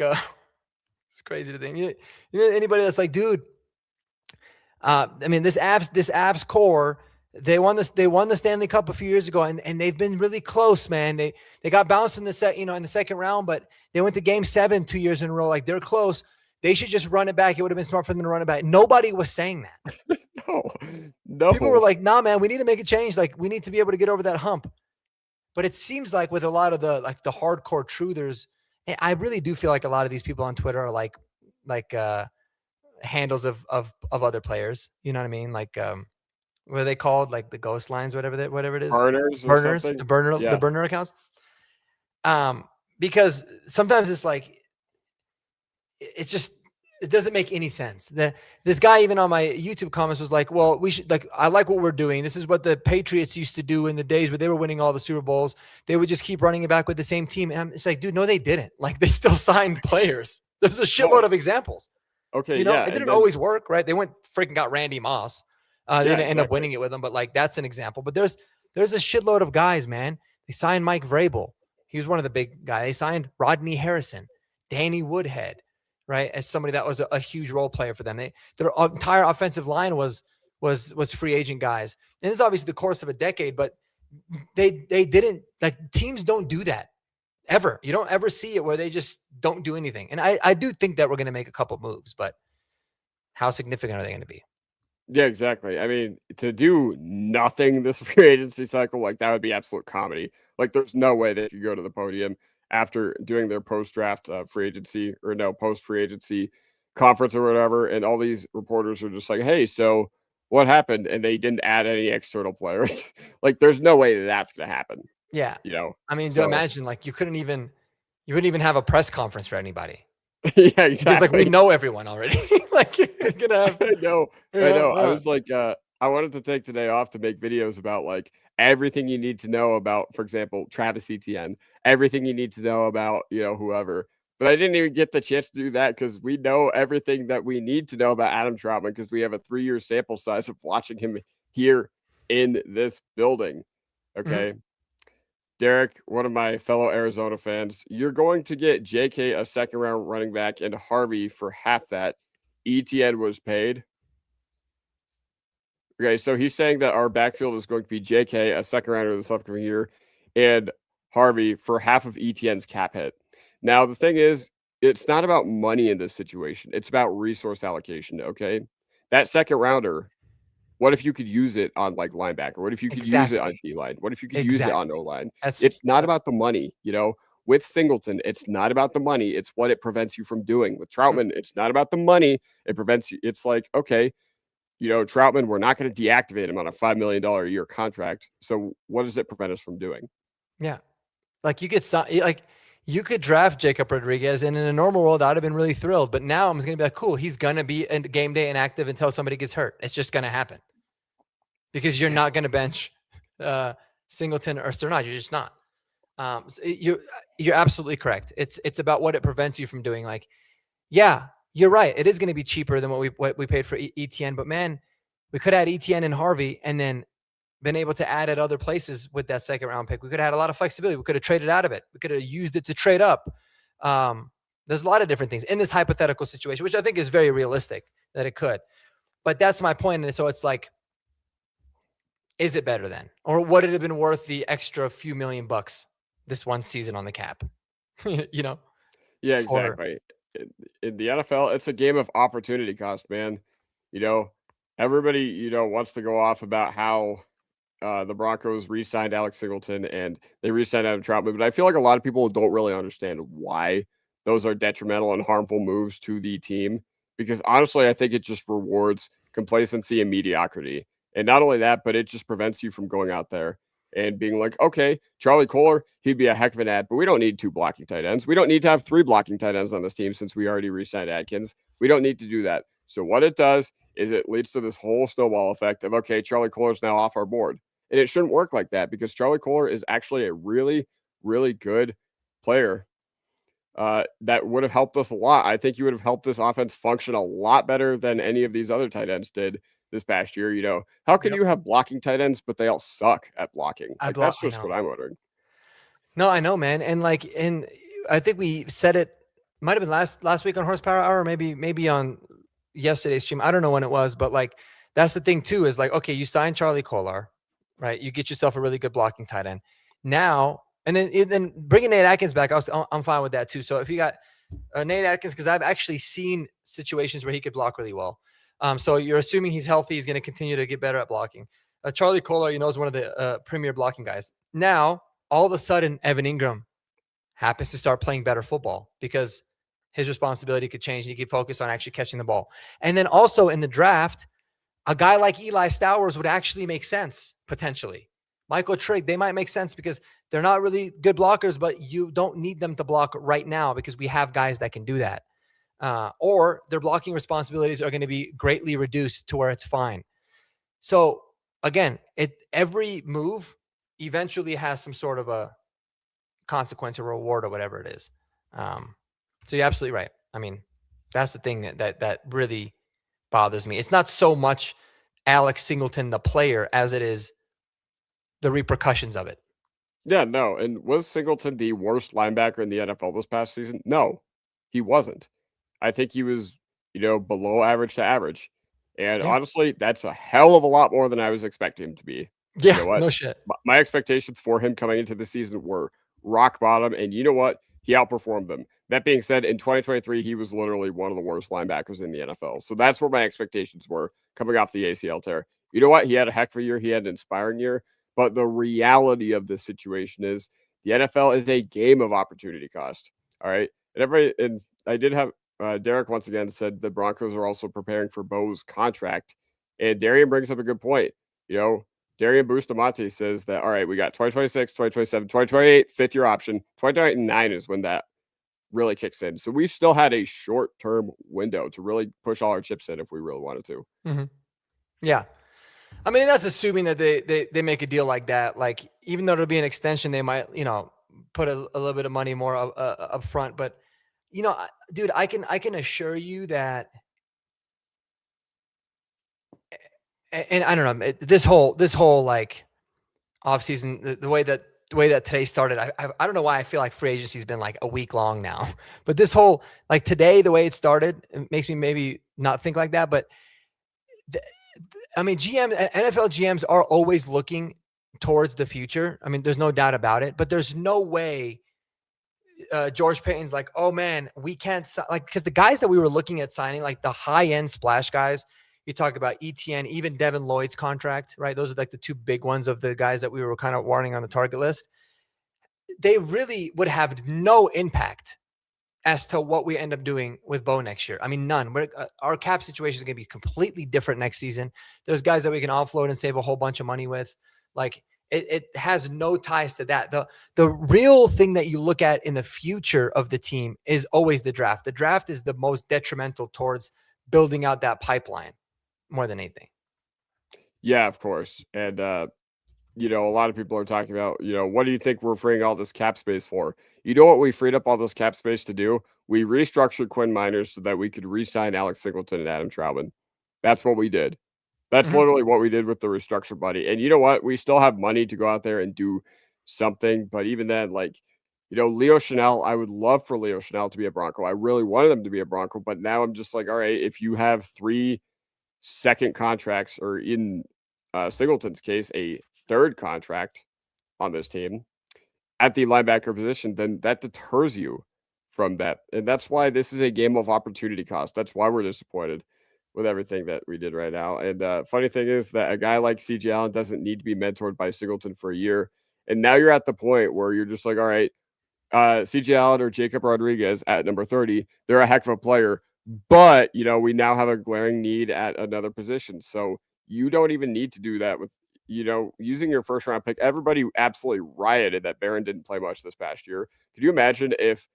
it's crazy to think. Anybody that's like, dude, I mean, this Avs core, they won the Stanley Cup a few years ago, and they've been really close, man. They got bounced in in the second round, but they went to Game 7 2 years in a row. Like, they're close. They should just run it back. It would have been smart for them to run it back. Nobody was saying that. No. People were like, nah, man, we need to make a change. Like, we need to be able to get over that hump. But it seems like with a lot of the hardcore truthers, I really do feel like a lot of these people on Twitter are like handles of other players. You know what I mean? Like, what are they called? Like the ghost lines, whatever it is. Burners, the burner accounts. Because sometimes it's like, it's just, it doesn't make any sense. This guy, even on my YouTube comments, was like, well, we should, like, I like what we're doing. This is what the Patriots used to do in the days where they were winning all the Super Bowls. They would just keep running it back with the same team. And it's like, dude, no, they didn't. Like, they still signed players. There's a shitload of examples. Okay. It didn't always work, right? They freaking got Randy Moss. They didn't end up winning it with him, but like, that's an example. But there's a shitload of guys, man. They signed Mike Vrabel. He was one of the big guys. They signed Rodney Harrison, Danny Woodhead, right? As somebody that was a huge role player for them. Their entire offensive line was free agent guys. And it's obviously the course of a decade, but they didn't, like, teams don't do that ever. You don't ever see it where they just don't do anything. And I do think that we're going to make a couple moves, but how significant are they going to be? Yeah, exactly. I mean, to do nothing this free agency cycle, like, that would be absolute comedy. Like, there's no way they could go to the podium after doing their post-draft free agency, or no, post-free agency conference or whatever, and all these reporters are just like, hey, so what happened? And they didn't add any external players. Like, there's no way that's going to happen. Yeah. You know? I mean, imagine, like, you wouldn't even have a press conference for anybody. Yeah, exactly. Because, like, we know everyone already. Like, you're gonna have, I know. I was like, I wanted to take today off to make videos about, like, everything you need to know about, for example, Travis Etienne, everything you need to know about, whoever. But I didn't even get the chance to do that because we know everything that we need to know about Adam Troutman because we have a 3-year sample size of watching him here in this building. Okay. Mm-hmm. Derek, one of my fellow Arizona fans, you're going to get JK, a second-round running back, and Harvey for half that Etienne was paid. Okay, so he's saying that our backfield is going to be JK, a second-rounder this upcoming year, and Harvey for half of Etienne's cap hit. Now, the thing is, it's not about money in this situation. It's about resource allocation, okay? That second-rounder, what if you could use it on, like, linebacker? What if you could use it on D-line? What if you could use it on O-line? It's not about the money, With Singleton, it's not about the money. It's what it prevents you from doing. With Troutman, it's not about the money. It prevents you. It's like, okay, Troutman, we're not going to deactivate him on a $5 million a year contract. So what does it prevent us from doing? Yeah. Like, you could draft Jacob Rodriguez, and in a normal world, I'd have been really thrilled. But now I'm going to be like, cool, he's going to be in game day inactive until somebody gets hurt. It's just going to happen. Because you're not going to bench Singleton or Sternad. You're just not. So you're absolutely correct. It's about what it prevents you from doing. Like, yeah, you're right. It is going to be cheaper than what we paid for Etienne. But, man, we could add Etienne and Harvey and then been able to add at other places with that second-round pick. We could have had a lot of flexibility. We could have traded out of it. We could have used it to trade up. There's a lot of different things in this hypothetical situation, which I think is very realistic that it could. But that's my point. And so it's like, is it better then? Or would it have been worth the extra few $1,000,000 this one season on the cap? Yeah, exactly. In the NFL, it's a game of opportunity cost, man. Everybody, wants to go off about how the Broncos re-signed Alex Singleton and they re-signed Adam Troutman, but I feel like a lot of people don't really understand why those are detrimental and harmful moves to the team. Because honestly, I think it just rewards complacency and mediocrity. And not only that, but it just prevents you from going out there and being like, okay, Charlie Kolar, he'd be a heck of an ad, but we don't need 2 blocking tight ends. We don't need to have 3 blocking tight ends on this team since we already re-signed Adkins. We don't need to do that. So what it does is it leads to this whole snowball effect of, okay, Charlie Kolar's now off our board. And it shouldn't work like that because Charlie Kolar is actually a really, really good player that would have helped us a lot. I think you would have helped this offense function a lot better than any of these other tight ends did this past year. How can you have blocking tight ends, but they all suck at blocking? That's just what I'm wondering. No, I know, man. And I think we said it Might have been last week on Horsepower Hour, or maybe on yesterday's stream. I don't know when it was, but like that's the thing too, is like, okay, you sign Charlie Kolar, right? You get yourself a really good blocking tight end. Now, and then bringing Nate Atkins back, I'm fine with that too. So if you got Nate Atkins, because I've actually seen situations where he could block really well. So you're assuming he's healthy, he's going to continue to get better at blocking. Charlie Kolar, is one of the premier blocking guys. Now, all of a sudden, Evan Ingram happens to start playing better football because his responsibility could change. And he could focus on actually catching the ball. And then also in the draft, a guy like Eli Stowers would actually make sense potentially. Michael Trigg, they might make sense because they're not really good blockers, but you don't need them to block right now because we have guys that can do that. Or their blocking responsibilities are going to be greatly reduced to where it's fine. So again, every move eventually has some sort of a consequence or reward or whatever it is. So you're absolutely right. I mean, that's the thing that really bothers me. It's not so much Alex Singleton, the player, as it is the repercussions of it. Yeah, no. And was Singleton the worst linebacker in the NFL this past season? No, he wasn't. I think he was, below average to average. And Yeah. honestly, that's a hell of a lot more than I was expecting him to be. You Yeah. know what? No shit. My expectations for him coming into the season were rock bottom. And you know what? He outperformed them. That being said, in 2023, he was literally one of the worst linebackers in the NFL. So that's where my expectations were coming off the ACL tear. You know what? He had a heck of a year. He had an inspiring year. But the reality of this situation is the NFL is a game of opportunity cost. All right. And I did have Derek once again said the Broncos are also preparing for Bo's contract. And Darian brings up a good point. Darian Bustamante says that, all right, we got 2026, 2027, 2028, fifth year option. 2029 is when that really kicks in. So we still had a short term window to really push all our chips in if we really wanted to. Mm-hmm. Yeah. I mean, that's assuming that they make a deal like that. Like, even though it'll be an extension, they might, put a little bit of money more up front. But, dude, I can assure you that, and I don't know, this whole like offseason, the way that today started, I don't know why I feel like free agency's been like a week long now, but this whole, like today, the way it started, it makes me maybe not think like that. But I mean, NFL GMs are always looking towards the future. I mean, there's no doubt about it, but there's no way George Payton's like, oh man, we can't because the guys that we were looking at signing, like the high end splash guys, you talk about ETN, even Devin Lloyd's contract, right? Those are like the two big ones of the guys that we were kind of warning on the target list. They really would have no impact as to what we end up doing with Bo next year. I mean, none. Our cap situation is going to be completely different next season. There's guys that we can offload and save a whole bunch of money with. Like, it has no ties to that. The real thing that you look at in the future of the team is always the draft. The draft is the most detrimental towards building out that pipeline more than anything. Yeah, of course. And a lot of people are talking about, what do you think we're freeing all this cap space for? You know what we freed up all this cap space to do? We restructured Quinn Miners so that we could re-sign Alex Singleton and Adam Troutman. That's what we did. That's literally what we did with the restructured buddy. And you know what? We still have money to go out there and do something. But even then, Leo Chanel, I would love for Leo Chanel to be a Bronco. I really wanted him to be a Bronco. But now I'm just like, all right, if you have 3 second contracts, or in Singleton's case, a third contract on this team at the linebacker position, then that deters you from that. And that's why this is a game of opportunity cost. That's why we're disappointed with everything that we did right now. And funny thing is that a guy like CJ Allen doesn't need to be mentored by Singleton for a year. And now you're at the point where you're just like, all right, CJ Allen or Jacob Rodriguez at number 30, they're a heck of a player. But, we now have a glaring need at another position. So you don't even need to do that with, using your first round pick. Everybody absolutely rioted that Barron didn't play much this past year. Could you imagine if,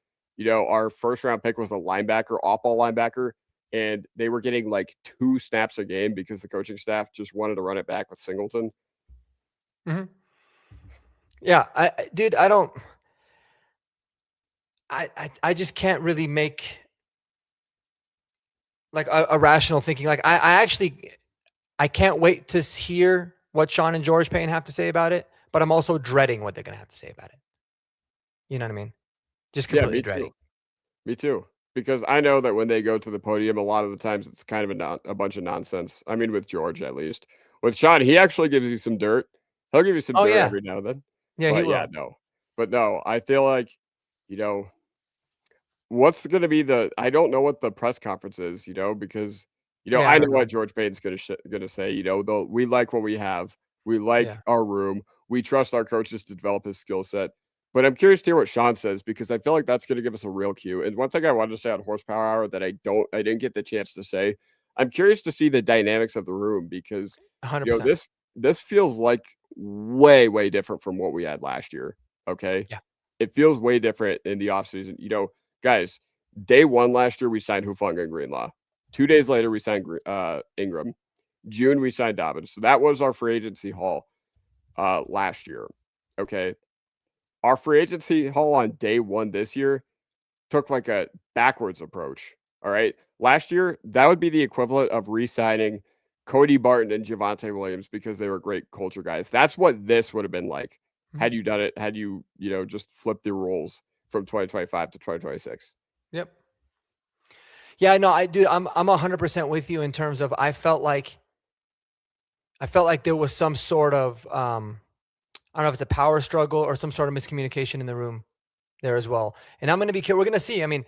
our first round pick was a linebacker, off-ball linebacker, and they were getting like 2 snaps a game because the coaching staff just wanted to run it back with Singleton? Mm-hmm. Yeah, I just can't really make like a rational thinking. Like I can't wait to hear what Sean and George Payton have to say about it, but I'm also dreading what they're going to have to say about it. You know what I mean? Just completely dreading. Me too. because I know that when they go to the podium, a lot of the times it's kind of a bunch of nonsense. I mean, with George at least. With Sean, he actually gives you some dirt. He'll give you some Oh dirt yeah, every now and then. yeah, he But yeah, will. no. But no, I feel like, you know, what's gonna be I don't know what the press conference is, because, Yeah, I I know don't know. what George Payton's gonna say, though we like what we have. We like Yeah, our room. We trust our coaches to develop his skill set. But I'm curious to hear what Sean says because I feel like that's gonna give us a real cue. And one thing I wanted to say on horsepower hour that I didn't get the chance to say, I'm curious to see the dynamics of the room because, 100%. this feels like way, way different from what we had last year. Okay. Yeah. It feels way different in the offseason. Guys, day one last year, we signed Hufanga and Greenlaw. 2 days later, we signed Ingram. June, we signed Dobbins. So that was our free agency haul last year. Okay. Our free agency haul on day one this year took like a backwards approach. All right. Last year, that would be the equivalent of re signing Cody Barton and Javonte Williams because they were great culture guys. That's what this would have been like Mhm. had you done it, had you, just flipped the rules from 2025 to 2026. Yep. Yeah, no, I do. I'm 100% with you in terms of I felt like there was some sort of I don't know if it's a power struggle or some sort of miscommunication in the room there as well. And I'm going to be we're going to see. I mean,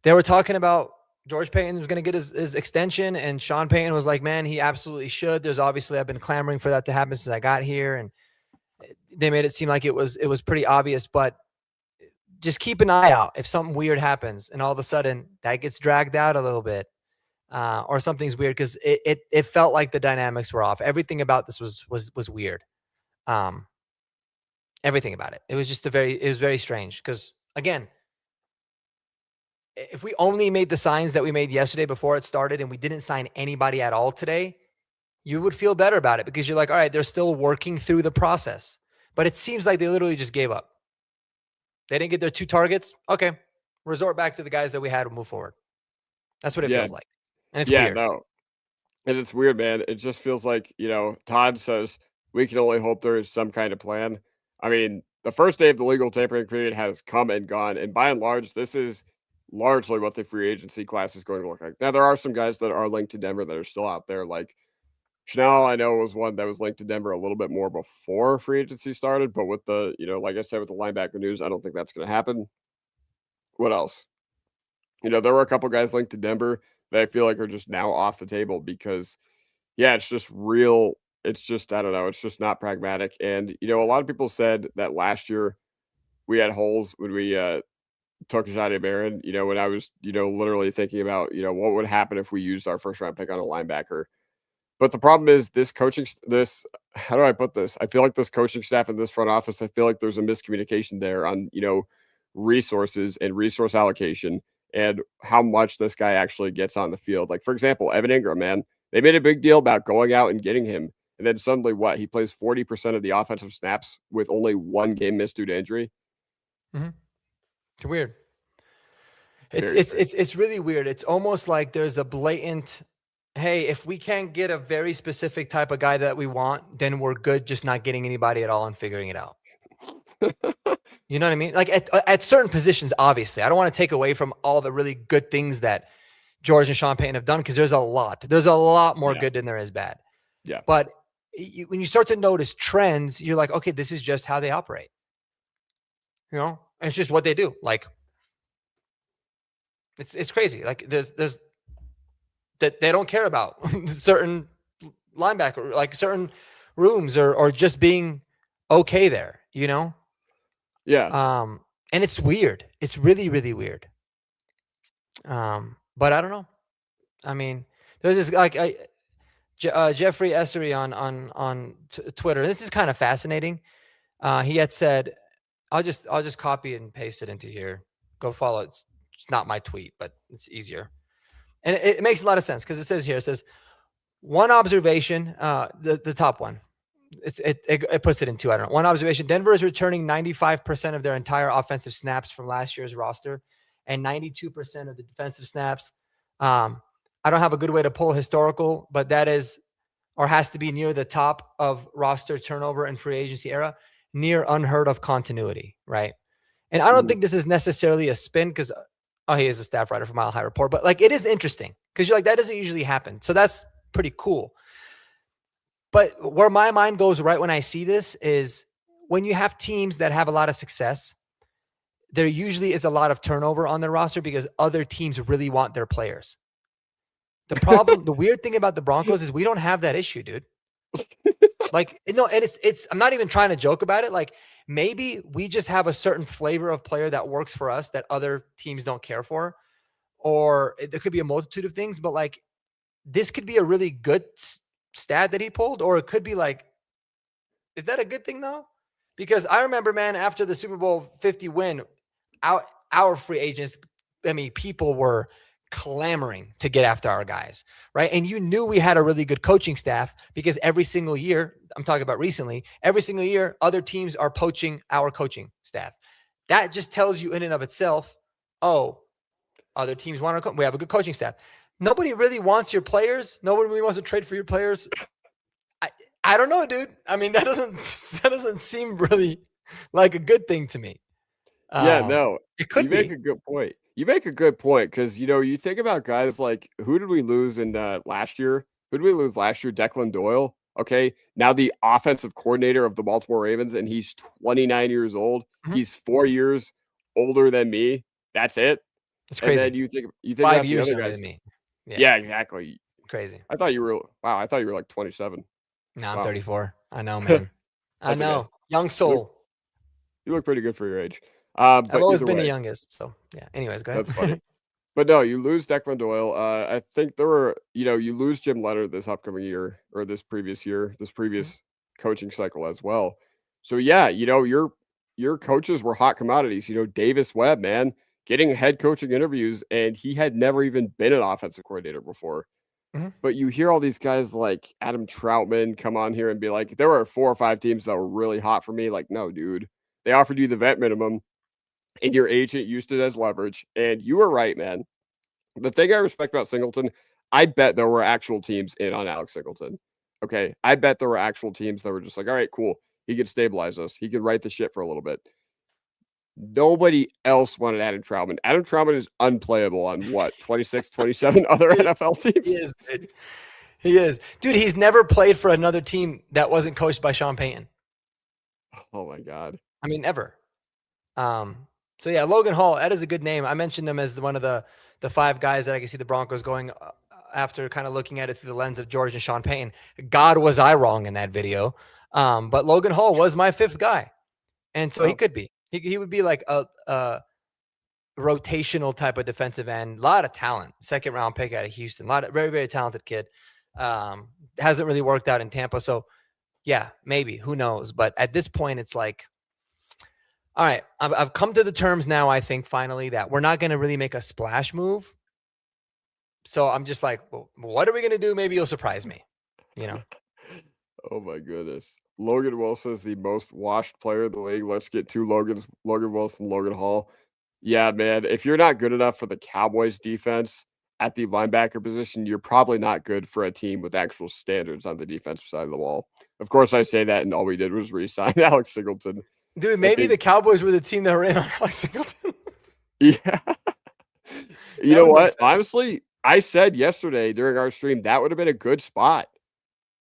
they were talking about George Payton was going to get his extension, and Sean Payton was like, "Man, he absolutely should." There's obviously I've been clamoring for that to happen since I got here, and they made it seem like it was pretty obvious. But just keep an eye out if something weird happens, and all of a sudden that gets dragged out a little bit, or something's weird because it felt like the dynamics were off. Everything about this was weird. Um, everything about it. It was very strange because again, if we only made the signs that we made yesterday before it started and we didn't sign anybody at all today, you would feel better about it because you're like, all right, they're still working through the process. But it seems like they literally just gave up. They didn't get their 2 targets. Okay. Resort back to the guys that we had and move forward. That's what it Yeah. feels like. And it's Yeah. weird. No. And it's weird, man. It just feels like, Todd says we can only hope there is some kind of plan. I mean, the first day of the legal tampering period has come and gone. And by and large, this is largely what the free agency class is going to look like. Now, there are some guys that are linked to Denver that are still out there. Like Chanel, I know, was one that was linked to Denver a little bit more before free agency started. But with like I said, with the linebacker news, I don't think that's going to happen. What else? There were a couple guys linked to Denver that I feel like are just now off the table because yeah, it's just real. It's just, I don't know. It's just not pragmatic. And, a lot of people said that last year we had holes when we took Jade Barron, when I was, literally thinking about, what would happen if we used our first round pick on a linebacker. But the problem is how do I put this? I feel like this coaching staff and this front office, I feel like there's a miscommunication there on, resources and resource allocation and how much this guy actually gets on the field. Like, for example, Evan Ingram, man, they made a big deal about going out and getting him. And then suddenly what? He plays 40% of the offensive snaps with only one game missed due to injury. Mm-hmm. It's weird. It's Very it's strange. it's it's really weird. It's almost like there's a blatant, hey, if we can't get a very specific type of guy that we want, then we're good just not getting anybody at all and figuring it out. You know what I mean? Like at certain positions, obviously. I don't want to take away from all the really good things that George and Sean Payton have done because there's a lot. There's a lot more Yeah. good than there is bad. Yeah. But when you start to notice trends, you're like, okay, this is just how they operate. It's just what they do. Like it's crazy. Like there's that they don't care about certain linebacker, like certain rooms or just being okay there, Yeah. And it's weird. It's really, really weird. But I don't know. I mean, there's this Jeffrey Essery on Twitter. This is kind of fascinating. He had said, I'll just copy and paste it into here. Go follow it. It's not my tweet, but it's easier. And it makes a lot of sense because it says one observation, the top one. It puts it in two. I don't know. One observation: Denver is returning 95% of their entire offensive snaps from last year's roster, and 92% of the defensive snaps. I don't have a good way to pull historical, but that is or has to be near the top of roster turnover and free agency era, near unheard of continuity, right? And I don't Mhm. think this is necessarily a spin because Oh, he is a staff writer for Mile High Report. But like, it is interesting because you're like, that doesn't usually happen. So that's pretty cool. But where my mind goes right when I see this is when you have teams that have a lot of success, there usually is a lot of turnover on their roster because other teams really want their players. The problem, the weird thing about the Broncos is we don't have that issue, dude. Like, no, and it's, I'm not even trying to joke about it. Like, maybe we just have a certain flavor of player that works for us that other teams don't care for, or there could be a multitude of things, but like, this could be a really good stat that he pulled, or it could be like, is that a good thing though? Because I remember, man, after the Super Bowl 50 win, our free agents, I mean, people were clamoring to get after our guys, right? And you knew we had a really good coaching staff because every single year, I'm talking about recently, every single year, other teams are poaching our coaching staff. That just tells you in and of itself, oh, other teams want we have a good coaching staff. Nobody really wants your players. Nobody really wants to trade for your players. I don't know, dude. I mean, that doesn't seem really like a good thing to me. Yeah, no, it could you be. make a good point. You make a good point because, you think about guys like, who did we lose in last year? Who did we lose last year? Declan Doyle. Okay, now the offensive coordinator of the Baltimore Ravens, and he's 29 years old. Mhm. He's 4 years older than me. That's it. It's And crazy. then you think 5 about the years other younger guys. than me. Yeah, exactly. Crazy. I thought you were like 27. No, I'm Wow. 34. I know, man. I That's know. okay. Young soul. You look pretty good for your age. I've But always either been the way, youngest. So yeah. Anyways, go ahead. that's funny. But no, you lose Declan Doyle. I think there were, you lose Jim Leonard this upcoming year or this previous coaching cycle as well. So yeah, your coaches were hot commodities. Davis Webb, man, getting head coaching interviews, and he had never even been an offensive coordinator before. Mhm. But you hear all these guys like Adam Troutman come on here and be like, there were 4 or 5 teams that were really hot for me. Like, no, dude, they offered you the vet minimum, and your agent used it as leverage. And you were right, man. The thing I respect about Singleton, I bet there were actual teams in on Alex Singleton. Okay. I bet there were actual teams that were just like, all right, cool. He could stabilize us. He could right the ship for a little bit. Nobody else wanted Adam Troutman. Adam Troutman is unplayable on what, 26, 27 other NFL teams? He is, dude. He is. Dude, he's never played for another team that wasn't coached by Sean Payton. Oh my God. I mean, ever. So yeah, Logan Hall, that is a good name. I mentioned him as one of the 5 guys that I can see the Broncos going after, kind of looking at it through the lens of George and Sean Payton. God, was I wrong in that video. But Logan Hall was my 5th guy. And so he could be. He would be like a rotational type of defensive end. A lot of talent. 2nd round pick out of Houston. A lot of very, very talented kid. Hasn't really worked out in Tampa. So yeah, maybe. Who knows? But at this point, it's like, all right, I've come to the terms now, I think, finally, that we're not going to really make a splash move. So I'm just like, well, what are we going to do? Maybe you'll surprise me, Oh my goodness. Logan Wilson is the most washed player in the league. Let's get 2 Logans, Logan Wilson, Logan Hall. Yeah, man. If you're not good enough for the Cowboys defense at the linebacker position, you're probably not good for a team with actual standards on the defensive side of the ball. Of course, I say that, and all we did was re-sign Alex Singleton. Dude, maybe the Cowboys were the team that were in on Alex Singleton. Yeah. You know what? Honestly, I said yesterday during our stream that would have been a good spot.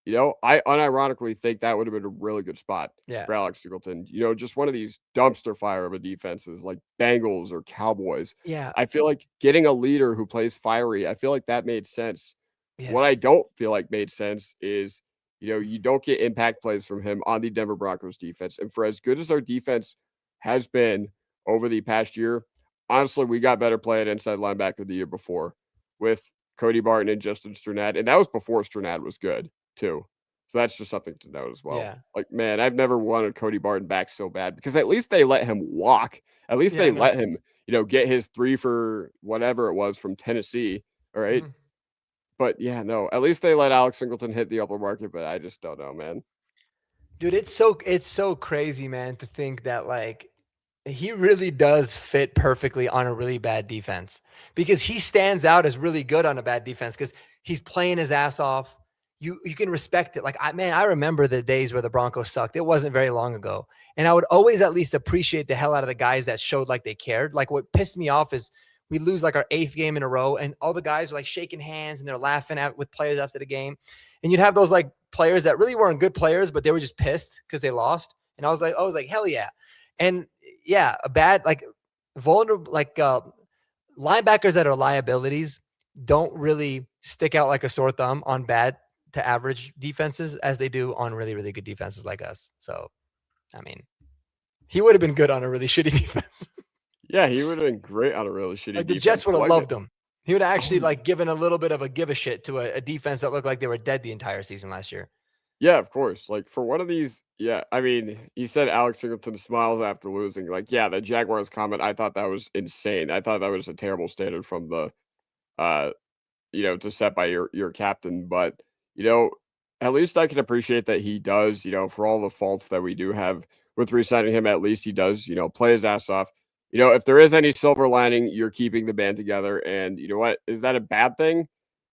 I unironically think that would have been a really good spot for Alex Singleton. Just one of these dumpster fire of a defenses like Bengals or Cowboys. Yeah. I feel like getting a leader who plays fiery, I feel like that made sense. Yes. What I don't feel like made sense is, you don't get impact plays from him on the Denver Broncos defense. And for as good as our defense has been over the past year, honestly, we got better play at inside linebacker the year before with Cody Barton and Justin Strnad. And that was before Strnad was good too. So that's just something to note as well. Yeah. Like, man, I've never wanted Cody Barton back so bad because at least they let him walk. At least they let him, get his 3 for whatever it was from Tennessee. All right. Mm-hmm. But yeah, no, at least they let Alex Singleton hit the upper market, but I just don't know, man. Dude, it's so crazy, man, to think that like he really does fit perfectly on a really bad defense because he stands out as really good on a bad defense because he's playing his ass off. You can respect it. Like, I remember the days where the Broncos sucked. It wasn't very long ago. And I would always at least appreciate the hell out of the guys that showed like they cared. Like what pissed me off is we lose like our 8th game in a row, and all the guys are like shaking hands and they're laughing with players after the game. And you'd have those like players that really weren't good players, but they were just pissed because they lost. And I was like, hell yeah. And yeah, a bad, like vulnerable, like linebackers that are liabilities don't really stick out like a sore thumb on bad to average defenses as they do on really, really good defenses like us. So, I mean, he would have been good on a really shitty defense. Yeah, he would have been great on a really shitty Like the defense. Jets would have Like, loved him. He would have actually oh, like given a little bit of a give a shit to a defense that looked like they were dead the entire season last year. yeah, of course. Like for one of these, yeah, I mean, he said Alex Singleton smiles after losing. Like, yeah, the Jaguars comment, I thought that was insane. I thought that was a terrible standard from the uh to set by your captain. But, at least I can appreciate that he does, for all the faults that we do have with re-signing him, at least he does, play his ass off. If there is any silver lining, you're keeping the band together. And you know what? Is that a bad thing?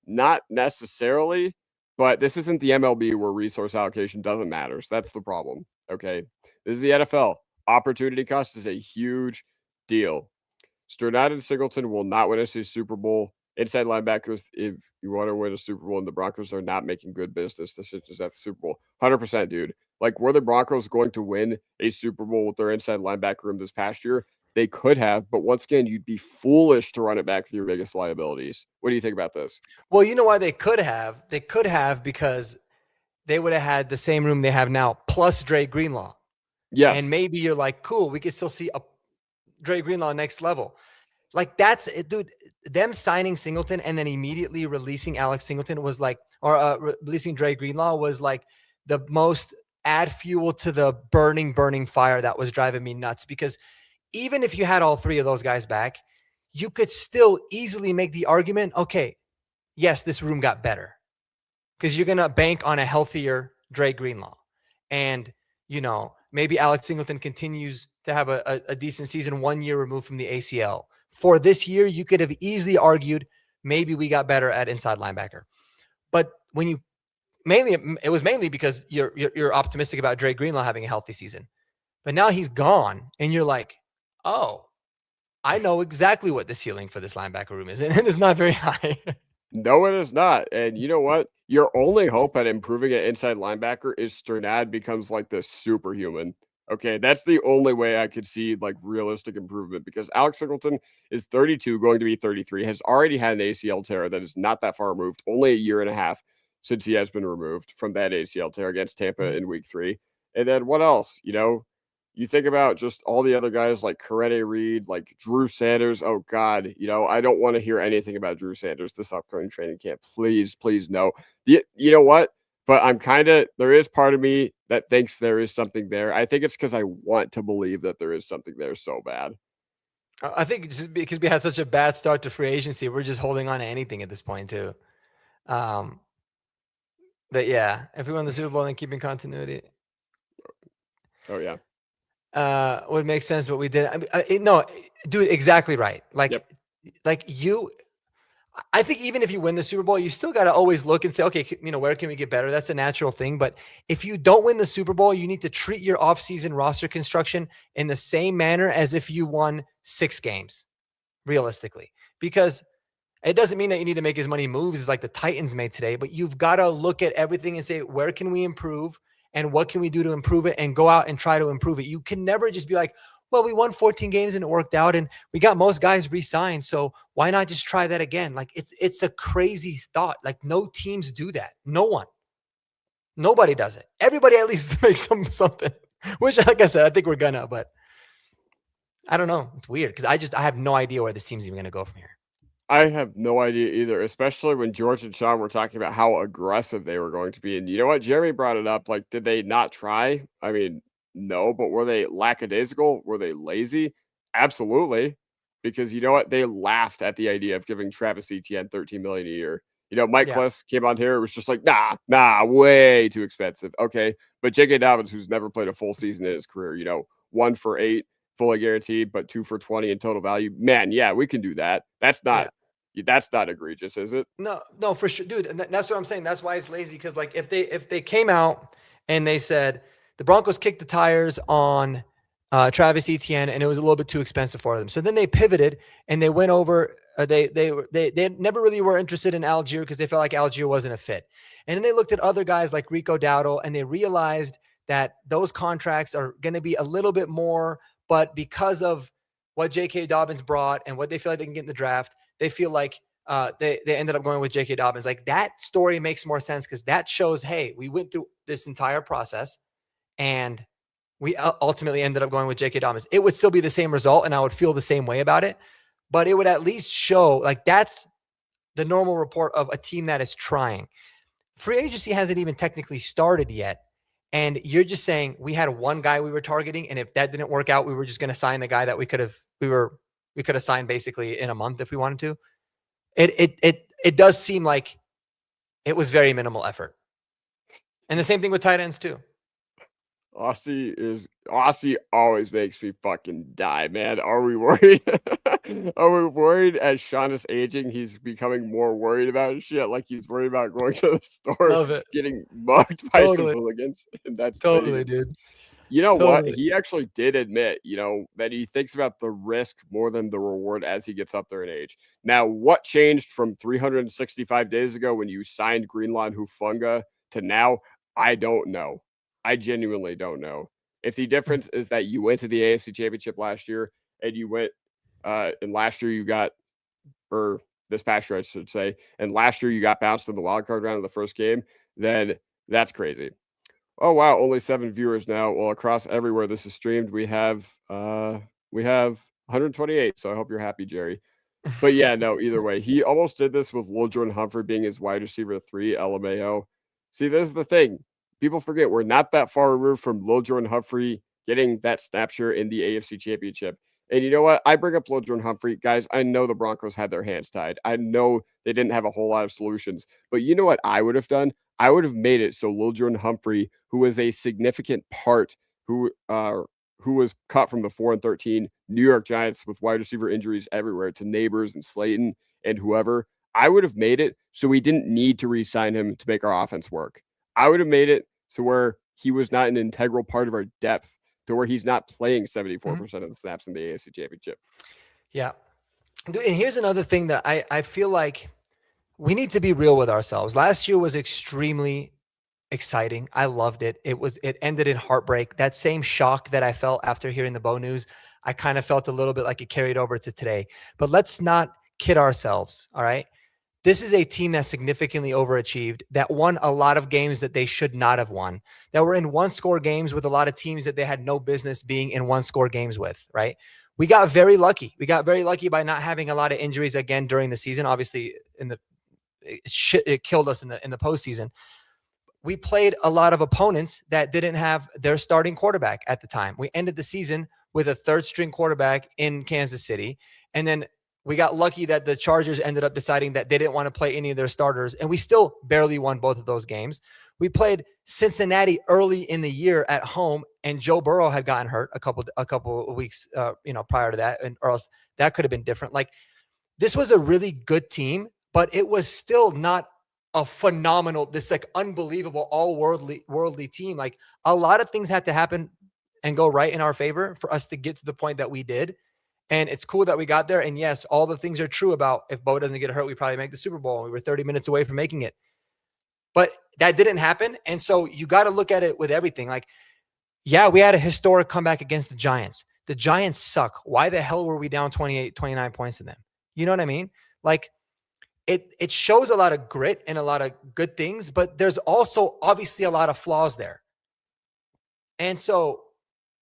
Not necessarily, but this isn't the MLB where resource allocation doesn't matter. So that's the problem. Okay. This is the NFL. Opportunity cost is a huge deal. Sternad and Singleton will not win us a Super Bowl. Inside linebackers, if you want to win a Super Bowl, and the Broncos are not making good business decisions at the Super Bowl. 100%, dude. Like, were the Broncos going to win a Super Bowl with their inside linebacker room this past year? They could have, but once again, you'd be foolish to run it back with your biggest liabilities. What do you think about this? Well, you know why they could have? They could have because they would have had the same room they have now, plus Dre Greenlaw. Yes. And maybe you're like, cool, we could still see a Dre Greenlaw next level. Like that's it, dude. Them signing Singleton and then immediately releasing Alex Singleton was like, or releasing Dre Greenlaw was like the most add fuel to the burning fire that was driving me nuts. Because even if you had all three of those guys back, you could still easily make the argument, okay, yes, this room got better because you're gonna bank on a healthier Dre Greenlaw, and maybe Alex Singleton continues to have a decent season 1 year removed from the ACL. For this year, you could have easily argued maybe we got better at inside linebacker. But when you it was mainly because you're optimistic about Dre Greenlaw having a healthy season. But now he's gone, and you're like, oh, I know exactly what the ceiling for this linebacker room is, and it's not very high. No, it is not. And you know what? Your only hope at improving an inside linebacker is Sternad becomes like the superhuman. Okay, that's the only way I could see like realistic improvement because Alex Singleton is 32, going to be 33, has already had an ACL tear that is not that far removed, only a year and a half since he has been removed from that ACL tear against Tampa in week 3. And then what else? You think about just all the other guys like Corette Reed, like Drew Sanders. Oh God, I don't want to hear anything about Drew Sanders this upcoming training camp. Please, please no. You know what? But there is part of me that thinks there is something there. I think it's because I want to believe that there is something there so bad. I think just because we had such a bad start to free agency, we're just holding on to anything at this point too. But yeah, if we won the Super Bowl and keeping continuity. Oh yeah. Would make sense, but we did. No, dude, exactly right. Like I think even if you win the Super Bowl, you still got to always look and say, okay, where can we get better? That's a natural thing. But if you don't win the Super Bowl, you need to treat your offseason roster construction in the same manner as if you won 6 games, realistically, because it doesn't mean that you need to make as many moves as like the Titans made today, but you've got to look at everything and say, where can we improve? And what can we do to improve it and go out and try to improve it? You can never just be like, well, we won 14 games and it worked out and we got most guys re-signed. So why not just try that again? Like it's a crazy thought. Like no teams do that. No one. Nobody does it. Everybody at least makes something, which like I said, I think we're gonna, but I don't know. It's weird because I have no idea where this team's even going to go from here. I have no idea either, especially when George and Sean were talking about how aggressive they were going to be. And you know what? Jeremy brought it up. Like, did they not try? I mean, no, but were they lackadaisical? Were they lazy? Absolutely. Because you know what? They laughed at the idea of giving Travis Etienne $13 million a year. Mike Kliss came on here. It was just like, nah, way too expensive. Okay. But J.K. Dobbins, who's never played a full season in his career, 1 for 8. Fully guaranteed, but 2 for 20 in total value. Man, yeah, we can do that. That's not egregious, is it? No, for sure, dude. And that's what I'm saying. That's why it's lazy. Because like if they came out and they said the Broncos kicked the tires on Travis Etienne, and it was a little bit too expensive for them. So then they pivoted and they went over. They never really were interested in Algier because they felt like Algier wasn't a fit. And then they looked at other guys like Rico Dowdle, and they realized that those contracts are going to be a little bit more, but because of what J.K. Dobbins brought and what they feel like they can get in the draft, they feel like they ended up going with J.K. Dobbins. Like that story makes more sense because that shows, hey, we went through this entire process and we ultimately ended up going with J.K. Dobbins. It would still be the same result, and I would feel the same way about it, but it would at least show like that's the normal report of a team that is trying. Free agency hasn't even technically started yet. And you're just saying we had one guy we were targeting, and if that didn't work out, we were just going to sign the guy that we could have signed basically in a month if we wanted to. It does seem like it was very minimal effort. And the same thing with tight ends too. Aussie always makes me fucking die, man. Are we worried? Are we worried as Sean is aging, he's becoming more worried about shit? Like he's worried about going to the store, getting mugged by some hooligans. And that's totally, dude. You know what? He actually did admit, that he thinks about the risk more than the reward as he gets up there in age. Now, what changed from 365 days ago when you signed Greenlaw Hufanga to now? I don't know. I genuinely don't know. If the difference is that you went to the AFC Championship last year and you went, and last year you got, or this past year I should say, and last year you got bounced in the wild card round of the first game, then that's crazy. Oh wow, only 7 viewers now. Well, across everywhere this is streamed, we have 128. So I hope you're happy, Jerry. But yeah, no, either way, he almost did this with Lil Jordan Humphrey being his wide receiver 3, LMAO. See, this is the thing. People forget we're not that far removed from Lil Jordan Humphrey getting that snap share in the AFC Championship. And you know what? I bring up Lil Jordan Humphrey. Guys, I know the Broncos had their hands tied. I know they didn't have a whole lot of solutions. But you know what I would have done? I would have made it so Lil Jordan Humphrey, who was a significant part, who was cut from the 4-13 New York Giants with wide receiver injuries everywhere to Neighbors and Slayton and whoever, I would have made it so we didn't need to re-sign him to make our offense work. I would have made it so where he was not an integral part of our depth, to where he's not playing 74% of the snaps in the AFC Championship. Yeah. And here's another thing that I feel like we need to be real with ourselves. Last year was extremely exciting. I loved it. It ended in heartbreak. That same shock that I felt after hearing the Bo news, I kind of felt a little bit like it carried over to today. But let's not kid ourselves, all right? This is a team that significantly overachieved, that won a lot of games that they should not have won, that were in one-score games with a lot of teams that they had no business being in one-score games with, right? We got very lucky. We got very lucky by not having a lot of injuries again during the season. Obviously, it killed us in the postseason. We played a lot of opponents that didn't have their starting quarterback at the time. We ended the season with a third-string quarterback in Kansas City, and then we got lucky that the Chargers ended up deciding that they didn't want to play any of their starters, and we still barely won both of those games. We played Cincinnati early in the year at home, and Joe Burrow had gotten hurt a couple of weeks, prior to that, or else that could have been different. Like, this was a really good team, but it was still not a phenomenal, this like unbelievable, all worldly team. Like, a lot of things had to happen and go right in our favor for us to get to the point that we did. And it's cool that we got there. And yes, all the things are true about if Bo doesn't get hurt, we probably make the Super Bowl. And we were 30 minutes away from making it. But that didn't happen. And so you got to look at it with everything. Like, yeah, we had a historic comeback against the Giants. The Giants suck. Why the hell were we down 28, 29 points to them? You know what I mean? Like, it shows a lot of grit and a lot of good things, but there's also obviously a lot of flaws there. And so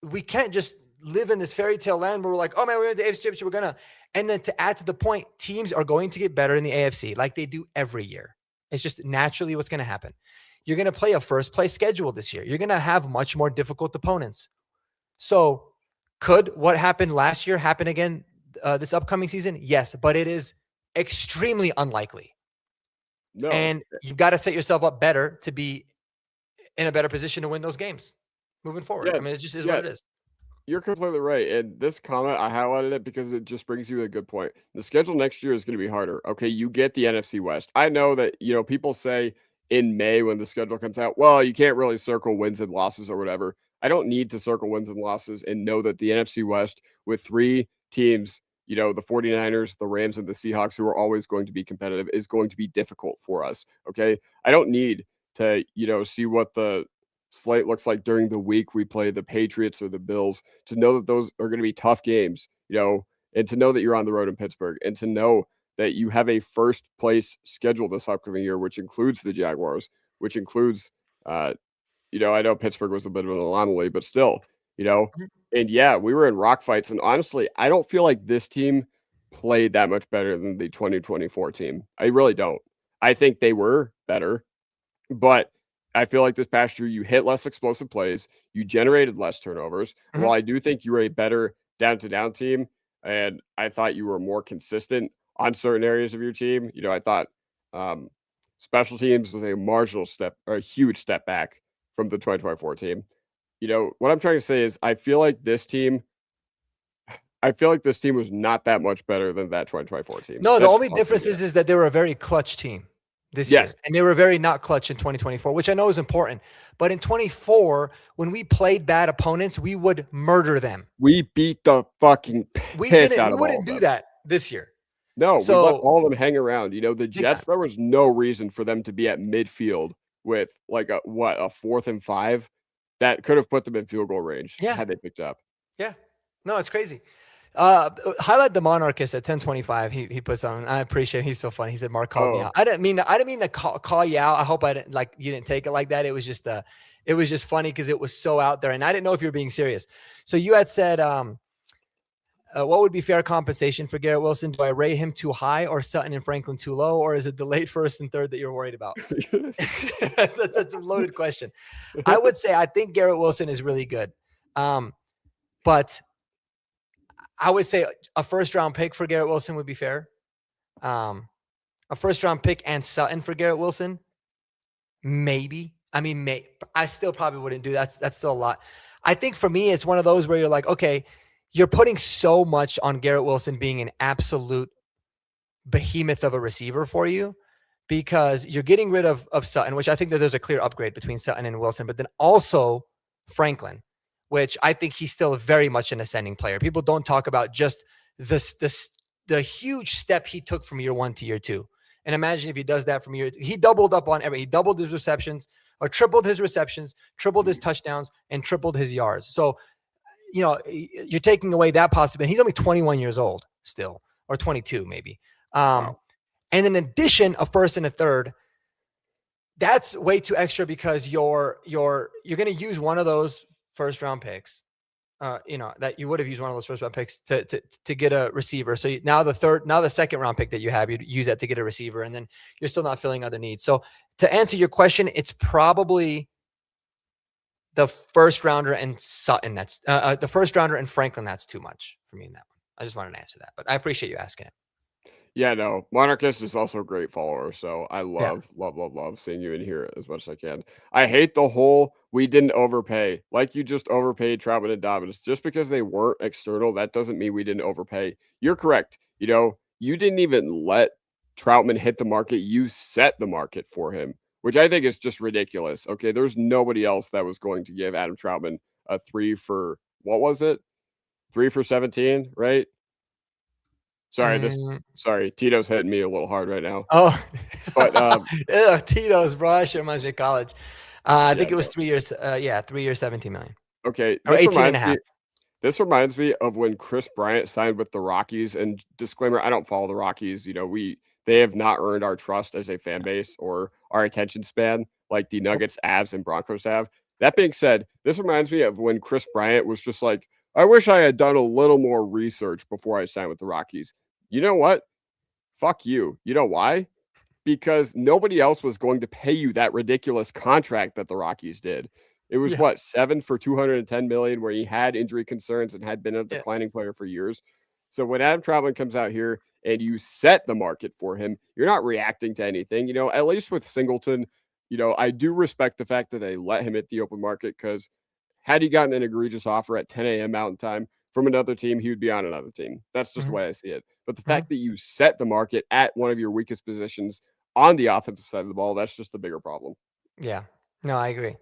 we can't just live in this fairy tale land where we're like, oh man, we're in the AFC Championship, we're gonna. And then to add to the point, teams are going to get better in the AFC like they do every year. It's just naturally what's going to happen. You're going to play a first place schedule this year. You're going to have much more difficult opponents. So could what happened last year happen again this upcoming season? Yes, but it is extremely unlikely. No. And you've got to set yourself up better to be in a better position to win those games moving forward. Yeah, I mean, it just is what it is. You're completely right. And this comment, I highlighted it because it just brings you a good point. The schedule next year is going to be harder. Okay, you get the NFC West. I know that, people say in May when the schedule comes out, well, you can't really circle wins and losses or whatever. I don't need to circle wins and losses and know that the NFC West with 3 teams, the 49ers, the Rams, and the Seahawks, who are always going to be competitive, is going to be difficult for us. Okay. I don't need to, see what the slate looks like during the week we play the Patriots or the Bills to know that those are going to be tough games, and to know that you're on the road in Pittsburgh, and to know that you have a first place schedule this upcoming year, which includes the Jaguars, which includes, I know Pittsburgh was a bit of an anomaly, but still, and yeah, we were in rock fights. And honestly, I don't feel like this team played that much better than the 2024 team. I really don't. I think they were better, but I feel like this past year you hit less explosive plays, you generated less turnovers. While I do think you were a better down-to-down team, and I thought you were more consistent on certain areas of your team, I thought special teams was a marginal step, or a huge step back from the 2024 team. What I'm trying to say is I feel like this team was not that much better than that 2024 team. No, the only difference is that they were a very clutch team this year. And they were very not clutch in 2024, which I know is important. But in 24, when we played bad opponents, we would murder them. We beat the fucking piss out of them. We wouldn't do that this year. No, we let all of them hang around. The Jets, there was no reason for them to be at midfield with like a 4th and 5 that could have put them in field goal range had they picked up. Yeah. No, it's crazy. Highlight the Monarchist at 1025. He puts on. I appreciate it. He's so funny. He said Mark called me out. I didn't mean to call you out. I hope I didn't you didn't take it like that. It was just funny because it was so out there, and I didn't know if you were being serious. So you had said, what would be fair compensation for Garrett Wilson? Do I rate him too high, or Sutton and Franklin too low, or is it the late 1st and 3rd that you're worried about? That's a loaded question. I would say I think Garrett Wilson is really good, but I would say a 1st-round pick for Garrett Wilson would be fair. A 1st-round pick and Sutton for Garrett Wilson, maybe. I mean, I still probably wouldn't do that. That's still a lot. I think for me, it's one of those where you're like, okay, you're putting so much on Garrett Wilson being an absolute behemoth of a receiver for you, because you're getting rid of Sutton, which I think that there's a clear upgrade between Sutton and Wilson, but then also Franklin, which I think he's still very much an ascending player. People don't talk about just the huge step he took from year 1 to year 2. And imagine if he does that from he doubled up on he doubled his receptions, or tripled his receptions, tripled his touchdowns, and tripled his yards. So, you're taking away that possibility. He's only 21 years old still, or 22 maybe. Wow. And in addition, a 1st and a 3rd, that's way too extra, because you're going to use one of those 1st-round picks, that you would have used one of those 1st-round picks to get a receiver. So now the 2nd-round pick that you have, you'd use that to get a receiver, and then you're still not filling other needs. So to answer your question, it's probably the 1st-rounder and Sutton. That's the 1st-rounder and Franklin. That's too much for me in that one. I just wanted to answer that, but I appreciate you asking it. Yeah, no, Monarchist is also a great follower, so I love seeing you in here as much as I can. I hate the whole we didn't overpay. Like, you just overpaid Troutman and Dobbins. Just because they weren't external, that doesn't mean we didn't overpay. You're correct. You didn't even let Troutman hit the market. You set the market for him, which I think is just ridiculous. Okay, there's nobody else that was going to give Adam Troutman a 3 for, what was it? 3 for 17, right? Sorry, Tito's hitting me a little hard right now. Oh, but Tito's, bro. That shit reminds me of college. I think it was 3 years. 3 years, 17 million. Okay, or 18.5. This reminds me of when Chris Bryant signed with the Rockies. And disclaimer, I don't follow the Rockies. They have not earned our trust as a fan base or our attention span like the Nuggets, Avs, and Broncos have. That being said, this reminds me of when Chris Bryant was just like, I wish I had done a little more research before I signed with the Rockies. You know what? Fuck you. You know why? Because nobody else was going to pay you that ridiculous contract that the Rockies did. It was 7 for $210 million, where he had injury concerns and had been a declining player for years. So when Adam Troutman comes out here and you set the market for him, you're not reacting to anything. At least with Singleton, I do respect the fact that they let him hit the open market, because had he gotten an egregious offer at 10 a.m. Mountain Time from another team, he would be on another team. That's just the way I see it. But the fact that you set the market at one of your weakest positions on the offensive side of the ball, that's just the bigger problem. Yeah. No, I agree.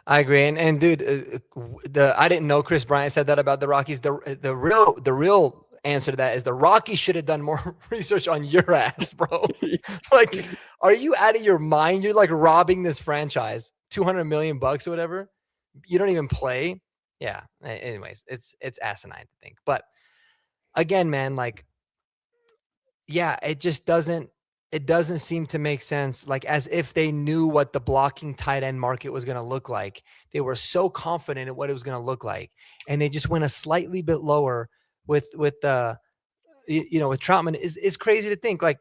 I agree. And dude, I didn't know Chris Bryant said that about the Rockies. The real answer to that is the Rockies should have done more research on your ass, bro. Like, are you out of your mind? You're like robbing this franchise, 200 million bucks or whatever. You don't even play. Yeah. Anyways, it's asinine to think. But again, man, like, yeah, it doesn't seem to make sense. Like, as if they knew what the blocking tight end market was going to look like. They were so confident in what it was going to look like, and they just went a slightly bit lower with with Troutman. Is crazy to think. Like,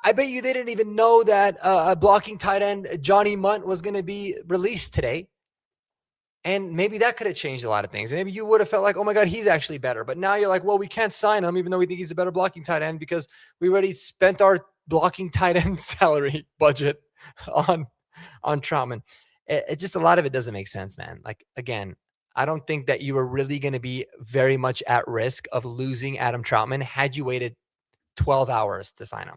I bet you they didn't even know that a blocking tight end, Johnny Munt, was going to be released today. And maybe that could have changed a lot of things. Maybe you would have felt like, oh my God, he's actually better. But now you're like, well, we can't sign him, even though we think he's a better blocking tight end, because we already spent our blocking tight end salary budget on Troutman. It just, a lot of it doesn't make sense, man. Like, again, I don't think that you were really going to be very much at risk of losing Adam Troutman had you waited 12 hours to sign him.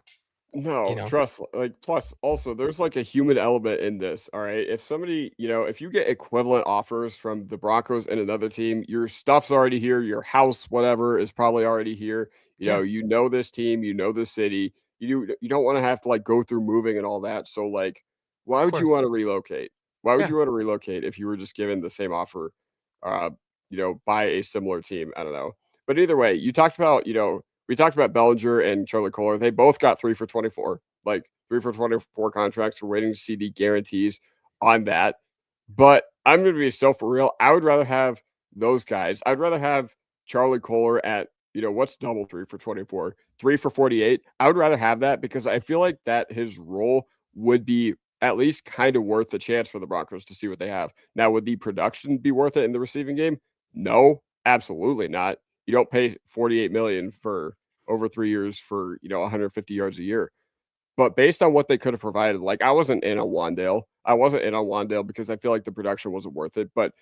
No, You know, trust, like, plus also there's like a human element in this. All right. If somebody, if you get equivalent offers from the Broncos and another team, your stuff's already here, your house, whatever, is probably already here. Yeah, This team, this city. You don't want to have to like go through moving and all that. So like, why of would you course. want to relocate? Why would Yeah, you want to relocate if you were just given the same offer, uh, by a similar team? I don't know. But either way, we talked about Bellinger and Charlie Kohler. They both got 3 for 24, like 3 for 24 contracts. We're waiting to see the guarantees on that. But I'm going to be so for real. I would rather have those guys. I'd rather have Charlie Kohler at, what's double 3 for 24? 3 for 48. I would rather have that because I feel like that his role would be at least kind of worth the chance for the Broncos to see what they have. Now, would the production be worth it in the receiving game? No, absolutely not. You don't pay 48 million for over 3 years for, 150 yards a year. But based on what they could have provided, like I wasn't in on Wandale. I wasn't in on Wandale because I feel like the production wasn't worth it. But,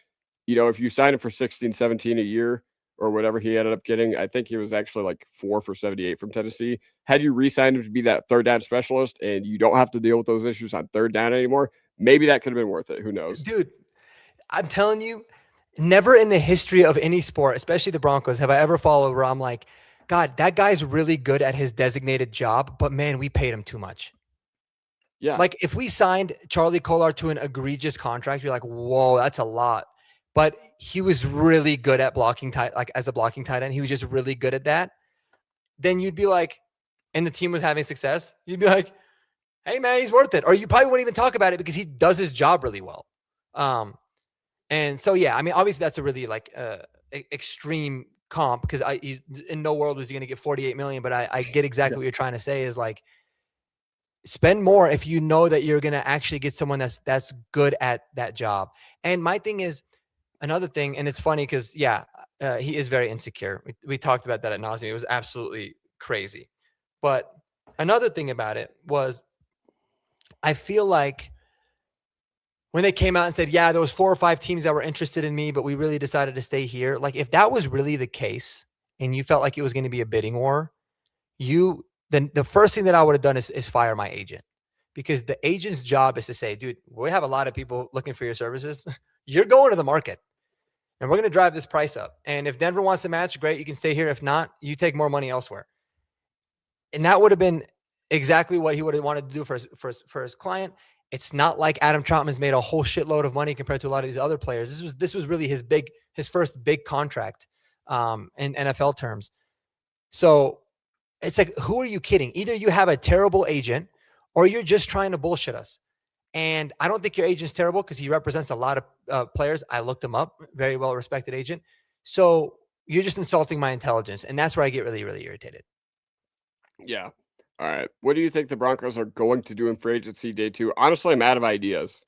if you sign him for 16, 17 a year or whatever he ended up getting, I think he was actually like 4 for 78 from Tennessee. Had you re-signed him to be that third down specialist and you don't have to deal with those issues on third down anymore, maybe that could have been worth it. Who knows? dude, I'm telling you, never in the history of any sport, especially the Broncos, have I ever followed where I'm like, God, that guy's really good at his designated job, but man, we paid him too much. Yeah. Like, if we signed Charlie Kolar to an egregious contract, you're like, whoa, that's a lot. But he was really good at blocking like as a blocking tight end. He was just really good at that. Then you'd be like, and the team was having success. You'd be like, hey man, he's worth it. Or you probably wouldn't even talk about it because he does his job really well. And so, yeah, I mean, obviously that's a really like extreme comp because in no world was he going to get 48 million. But I get exactly what you're trying to say is like, spend more if you know that you're going to actually get someone that's good at that job. And my thing is another thing, and it's funny because he is very insecure. We talked about that at nauseam. It was absolutely crazy. But another thing about it was, I feel like when they came out and said, yeah, there was 4 or 5 teams that were interested in me, but we really decided to stay here. Like, if that was really the case and you felt like it was going to be a bidding war, then the first thing that I would have done is fire my agent, because the agent's job is to say, dude, we have a lot of people looking for your services. You're going to the market and we're going to drive this price up. And if Denver wants to match, great, you can stay here. If not, you take more money elsewhere. And that would have been exactly what he would have wanted to do for his client. It's not like Adam Troutman's made a whole shitload of money compared to a lot of these other players. This was really his first big contract in NFL terms. So it's like, who are you kidding? Either you have a terrible agent or you're just trying to bullshit us. And I don't think your agent's terrible because he represents a lot of players. I looked him up, very well respected agent. So you're just insulting my intelligence. And that's where I get really, really irritated. Yeah. All right. What do you think the Broncos are going to do in free agency day 2? Honestly, I'm out of ideas.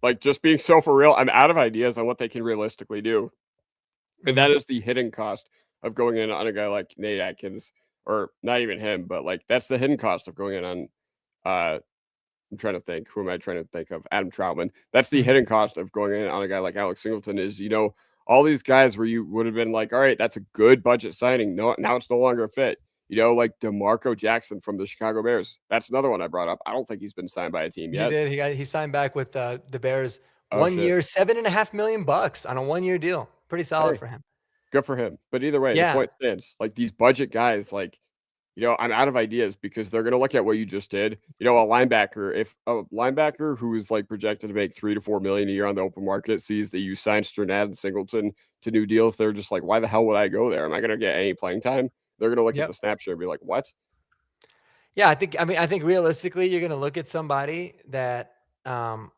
Like, just being so for real, I'm out of ideas on what they can realistically do. And that is the hidden cost of going in on a guy like Nate Atkins, or not even him, but like that's the hidden cost of going in on I'm trying to think. Who am I trying to think of? Adam Troutman. That's the hidden cost of going in on a guy like Alex Singleton is, all these guys where you would have been like, all right, that's a good budget signing. No, now it's no longer a fit. Like DeMarco Jackson from the Chicago Bears. That's another one I brought up. I don't think he's been signed by a team He yet. did. He signed back with the Bears Oh, 1 shit. year, $7.5 million on a 1-year deal. Pretty solid Hey, for him. good for him. But either way, the Yeah. point stands. Like these budget guys, like, I'm out of ideas because they're gonna look at what you just did. A linebacker, if a linebacker who is like projected to make 3 to 4 million a year on the open market sees that you signed Strnad and Singleton to new deals, they're just like, why the hell would I go there? Am I gonna get any playing time? They're gonna look at Yep. the snap share and be like, what? Yeah, I think realistically, you're gonna look at somebody that, that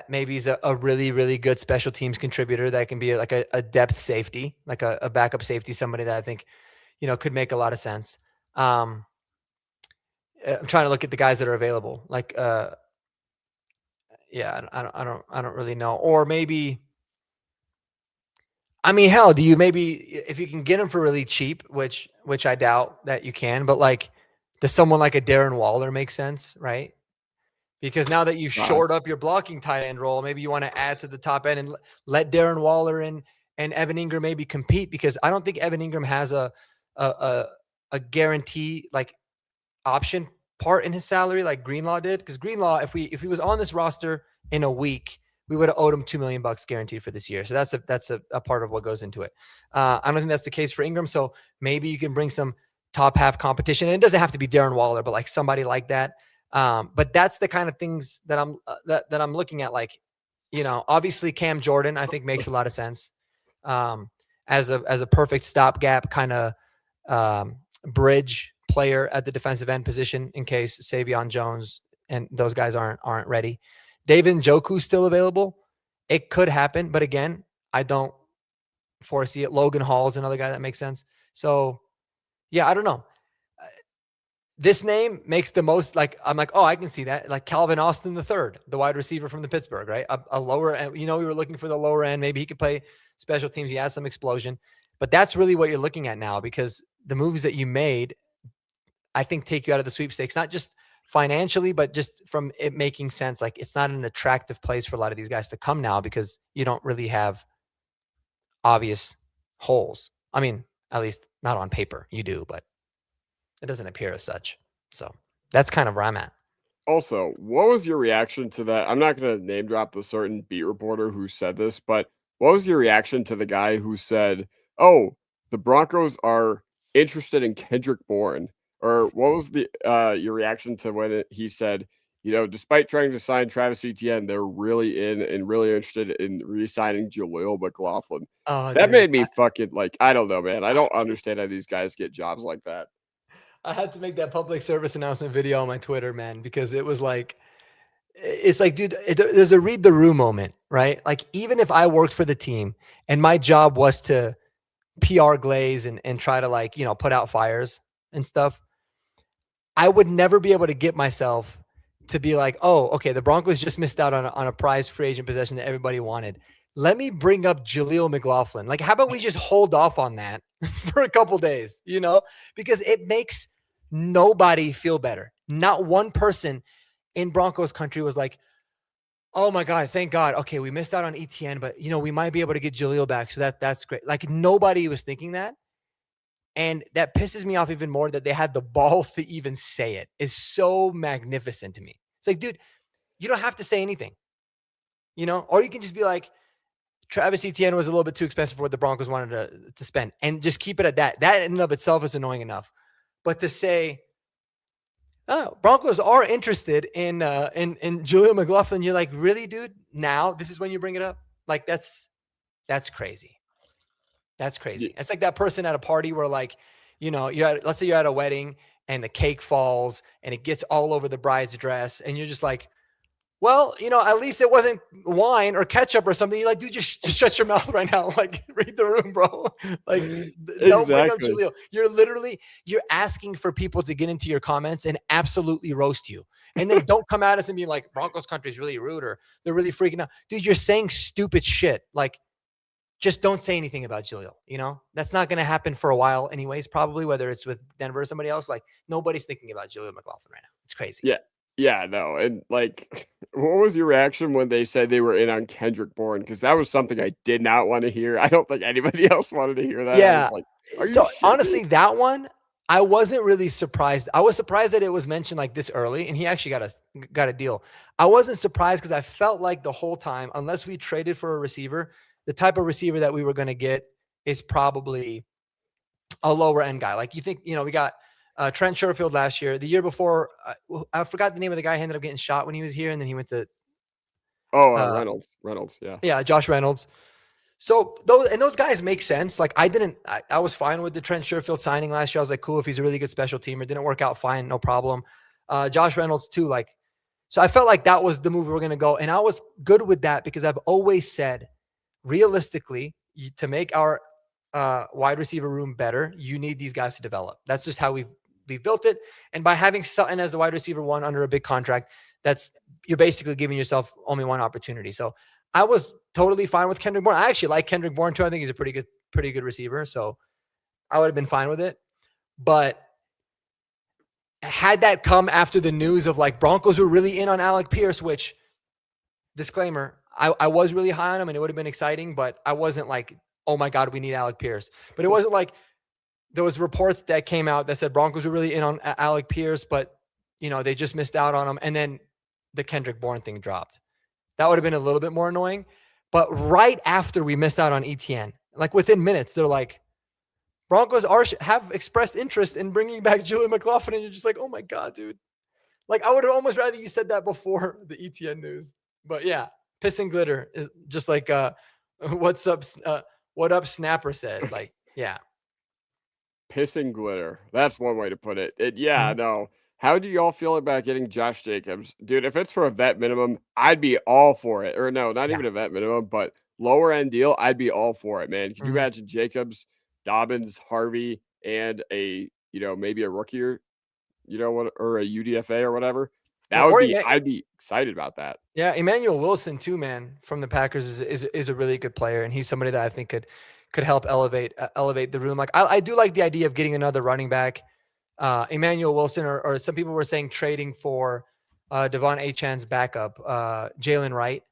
maybe is a really, really good special teams contributor that can be like a depth safety, like a backup safety, somebody that I think, could make a lot of sense. I'm trying to look at the guys that are available. Like, yeah, I don't really know. Or maybe, I mean, hell, do you maybe if you can get them for really cheap, which I doubt that you can, but like, does someone like a Darren Waller make sense, right? Because now that you've God. shored up your blocking tight end role, maybe you want to add to the top end and let Darren Waller and Evan Ingram maybe compete, because I don't think Evan Ingram has a guarantee like option part in his salary like Greenlaw did. Because Greenlaw, if he was on this roster in a week, we would have owed him $2 million guaranteed for this year. So that's a part of what goes into it. I don't think that's the case for Ingram. So maybe you can bring some top half competition. And it doesn't have to be Darren Waller, but like somebody like that. But that's the kind of things that I'm looking at. Like, obviously Cam Jordan, I think makes a lot of sense. As a perfect stopgap kind of bridge player at the defensive end position in case Savion Jones and those guys aren't ready. David Njoku's still available. It could happen, but again, I don't foresee it. Logan Hall's another guy that makes sense. So yeah, I don't know. This name makes the most, like, I'm like, oh, I can see that. Like Calvin Austin III, the wide receiver from the Pittsburgh, right? A lower end, we were looking for the lower end. Maybe he could play special teams. He has some explosion, but that's really what you're looking at now, because the moves that you made, I think, take you out of the sweepstakes, not just financially, but just from it making sense. Like, it's not an attractive place for a lot of these guys to come now because you don't really have obvious holes. I mean, at least not on paper. You do, but it doesn't appear as such. So that's kind of where I'm at. Also, what was your reaction to that? I'm not going to name drop the certain beat reporter who said this, but what was your reaction to the guy who said, "Oh, the Broncos are interested in Kendrick Bourne"? Or what was the your reaction to when he said, despite trying to sign Travis Etienne, they're really in and really interested in re-signing Jaleel McLaughlin? Oh, That dude, made me fucking like, I don't know, man. I don't understand how these guys get jobs like that. I had to make that public service announcement video on my Twitter, man, because it was like, it's like, dude, there's a read the room moment, right? Like, even if I worked for the team and my job was to PR glaze and try to, like, put out fires and stuff, I would never be able to get myself to be like, oh, okay, the Broncos just missed out on a prize free agent possession that everybody wanted. Let me bring up Jaleel McLaughlin. Like, how about we just hold off on that for a couple days, because it makes nobody feel better. Not one person in Broncos country was like, oh my God, thank God. Okay, we missed out on ETN, but we might be able to get Jaleel back. So that's great. Like, nobody was thinking that. And that pisses me off even more that they had the balls to even say it. Is so magnificent to me. It's like, dude, you don't have to say anything, or you can just be like, Travis Etienne was a little bit too expensive for what the Broncos wanted to spend, and just keep it at that. That in and of itself is annoying enough. But to say, oh, Broncos are interested in Jaleel McLaughlin, you're like, really, dude? Now this is when you bring it up? Like, that's crazy. That's crazy. Yeah. It's like that person at a party where, like, let's say you're at a wedding and the cake falls and it gets all over the bride's dress, and you're just like, well, at least it wasn't wine or ketchup or something. You're like, dude, just shut your mouth right now. Like, read the room, bro. Like, don't bring up Exactly. Jaleel. You're asking for people to get into your comments and absolutely roast you. And then don't come at us and be like, Broncos country is really rude or they're really freaking out. Dude, you're saying stupid shit. Like, just don't say anything about Jaleel. That's not going to happen for a while anyways, probably, whether it's with Denver or somebody else. Like, nobody's thinking about Jaleel McLaughlin right now. It's crazy. Yeah. Yeah, no. And like, what was your reaction when they said they were in on Kendrick Bourne? Because that was something I did not want to hear. I don't think anybody else wanted to hear that. I Yeah. was like, are you So shitting honestly, me? that one, I wasn't really surprised. I was surprised that it was mentioned like this early, and he actually got a deal. I wasn't surprised because I felt like the whole time, unless we traded for a receiver, the type of receiver that we were going to get is probably a lower end guy. Like you think, we got Trent Sherfield last year. The year before, I forgot the name of the guy who ended up getting shot when he was here, and then he went to Reynolds, yeah. Yeah, Josh Reynolds. So those guys make sense. Like I was fine with the Trent Sherfield signing last year. I was like, cool, if he's a really good special teamer. Didn't work out fine, no problem. Josh Reynolds too. So I felt like that was the move we were going to go. And I was good with that because I've always said, realistically, to make our wide receiver room better, you need these guys to develop. That's just how we've built it. And by having Sutton as the wide receiver one under a big contract, you're basically giving yourself only one opportunity. So I was totally fine with Kendrick Bourne. I actually like Kendrick Bourne too. I think he's a pretty good receiver. So I would have been fine with it. But had that come after the news of like Broncos were really in on Alec Pierce, which, disclaimer, I was really high on him and it would have been exciting, but I wasn't like, oh my God, we need Alec Pierce. But it wasn't like there was reports that came out that said Broncos were really in on Alec Pierce, but they just missed out on him. And then the Kendrick Bourne thing dropped. That would have been a little bit more annoying. But right after we missed out on ETN, like within minutes, they're like, Broncos have expressed interest in bringing back Julian McLaughlin. And you're just like, oh my God, dude. Like I would have almost rather you said that before the ETN news. But yeah, piss and glitter is just like what up Snapper said. Like, yeah. Piss and glitter. That's one way to put it. No. How do y'all feel about getting Josh Jacobs? Dude, if it's for a vet minimum, I'd be all for it. Or no, not even a vet minimum, but lower end deal, I'd be all for it, man. Can you imagine Jacobs, Dobbins, Harvey, and maybe a rookie or a UDFA or whatever? I'd be excited about that. Yeah, Emmanuel Wilson too, man, from the Packers is a really good player, and he's somebody that I think could help elevate the room. Like I do like the idea of getting another running back. Emmanuel Wilson, or some people were saying trading for Devon Achan's backup, Jalen Wright,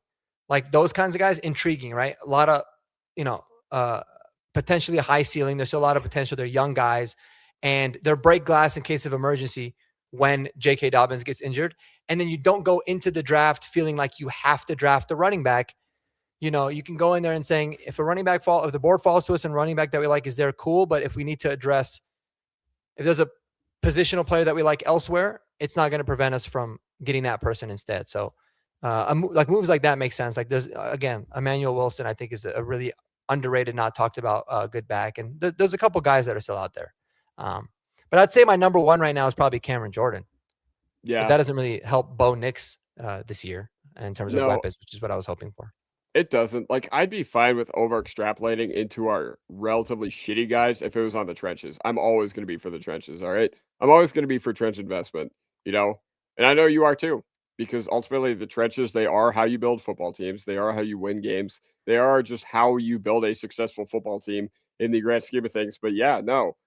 like those kinds of guys, intriguing, right? A lot of, potentially a high ceiling. There's still a lot of potential. They're young guys, and they're break glass in case of emergency when J.K. Dobbins gets injured. And then you don't go into the draft feeling like you have to draft a running back. You can go in there and saying, if the board falls to us and running back that we like is there, cool. But if we need to address, if there's a positional player that we like elsewhere, it's not going to prevent us from getting that person instead. So like moves like that make sense. Like there's, again, Emmanuel Wilson, I think is a really underrated, not talked about good back. And there's a couple guys that are still out there. But I'd say my number one right now is probably Cameron Jordan. Yeah. But that doesn't really help Bo Nix this year in terms of weapons, which is what I was hoping for. It doesn't. Like, I'd be fine with over extrapolating into our relatively shitty guys if it was on the trenches. I'm always going to be for the trenches. All right. I'm always going to be for trench investment, and I know you are too, because ultimately the trenches, they are how you build football teams. They are how you win games. They are just how you build a successful football team in the grand scheme of things. But yeah, no,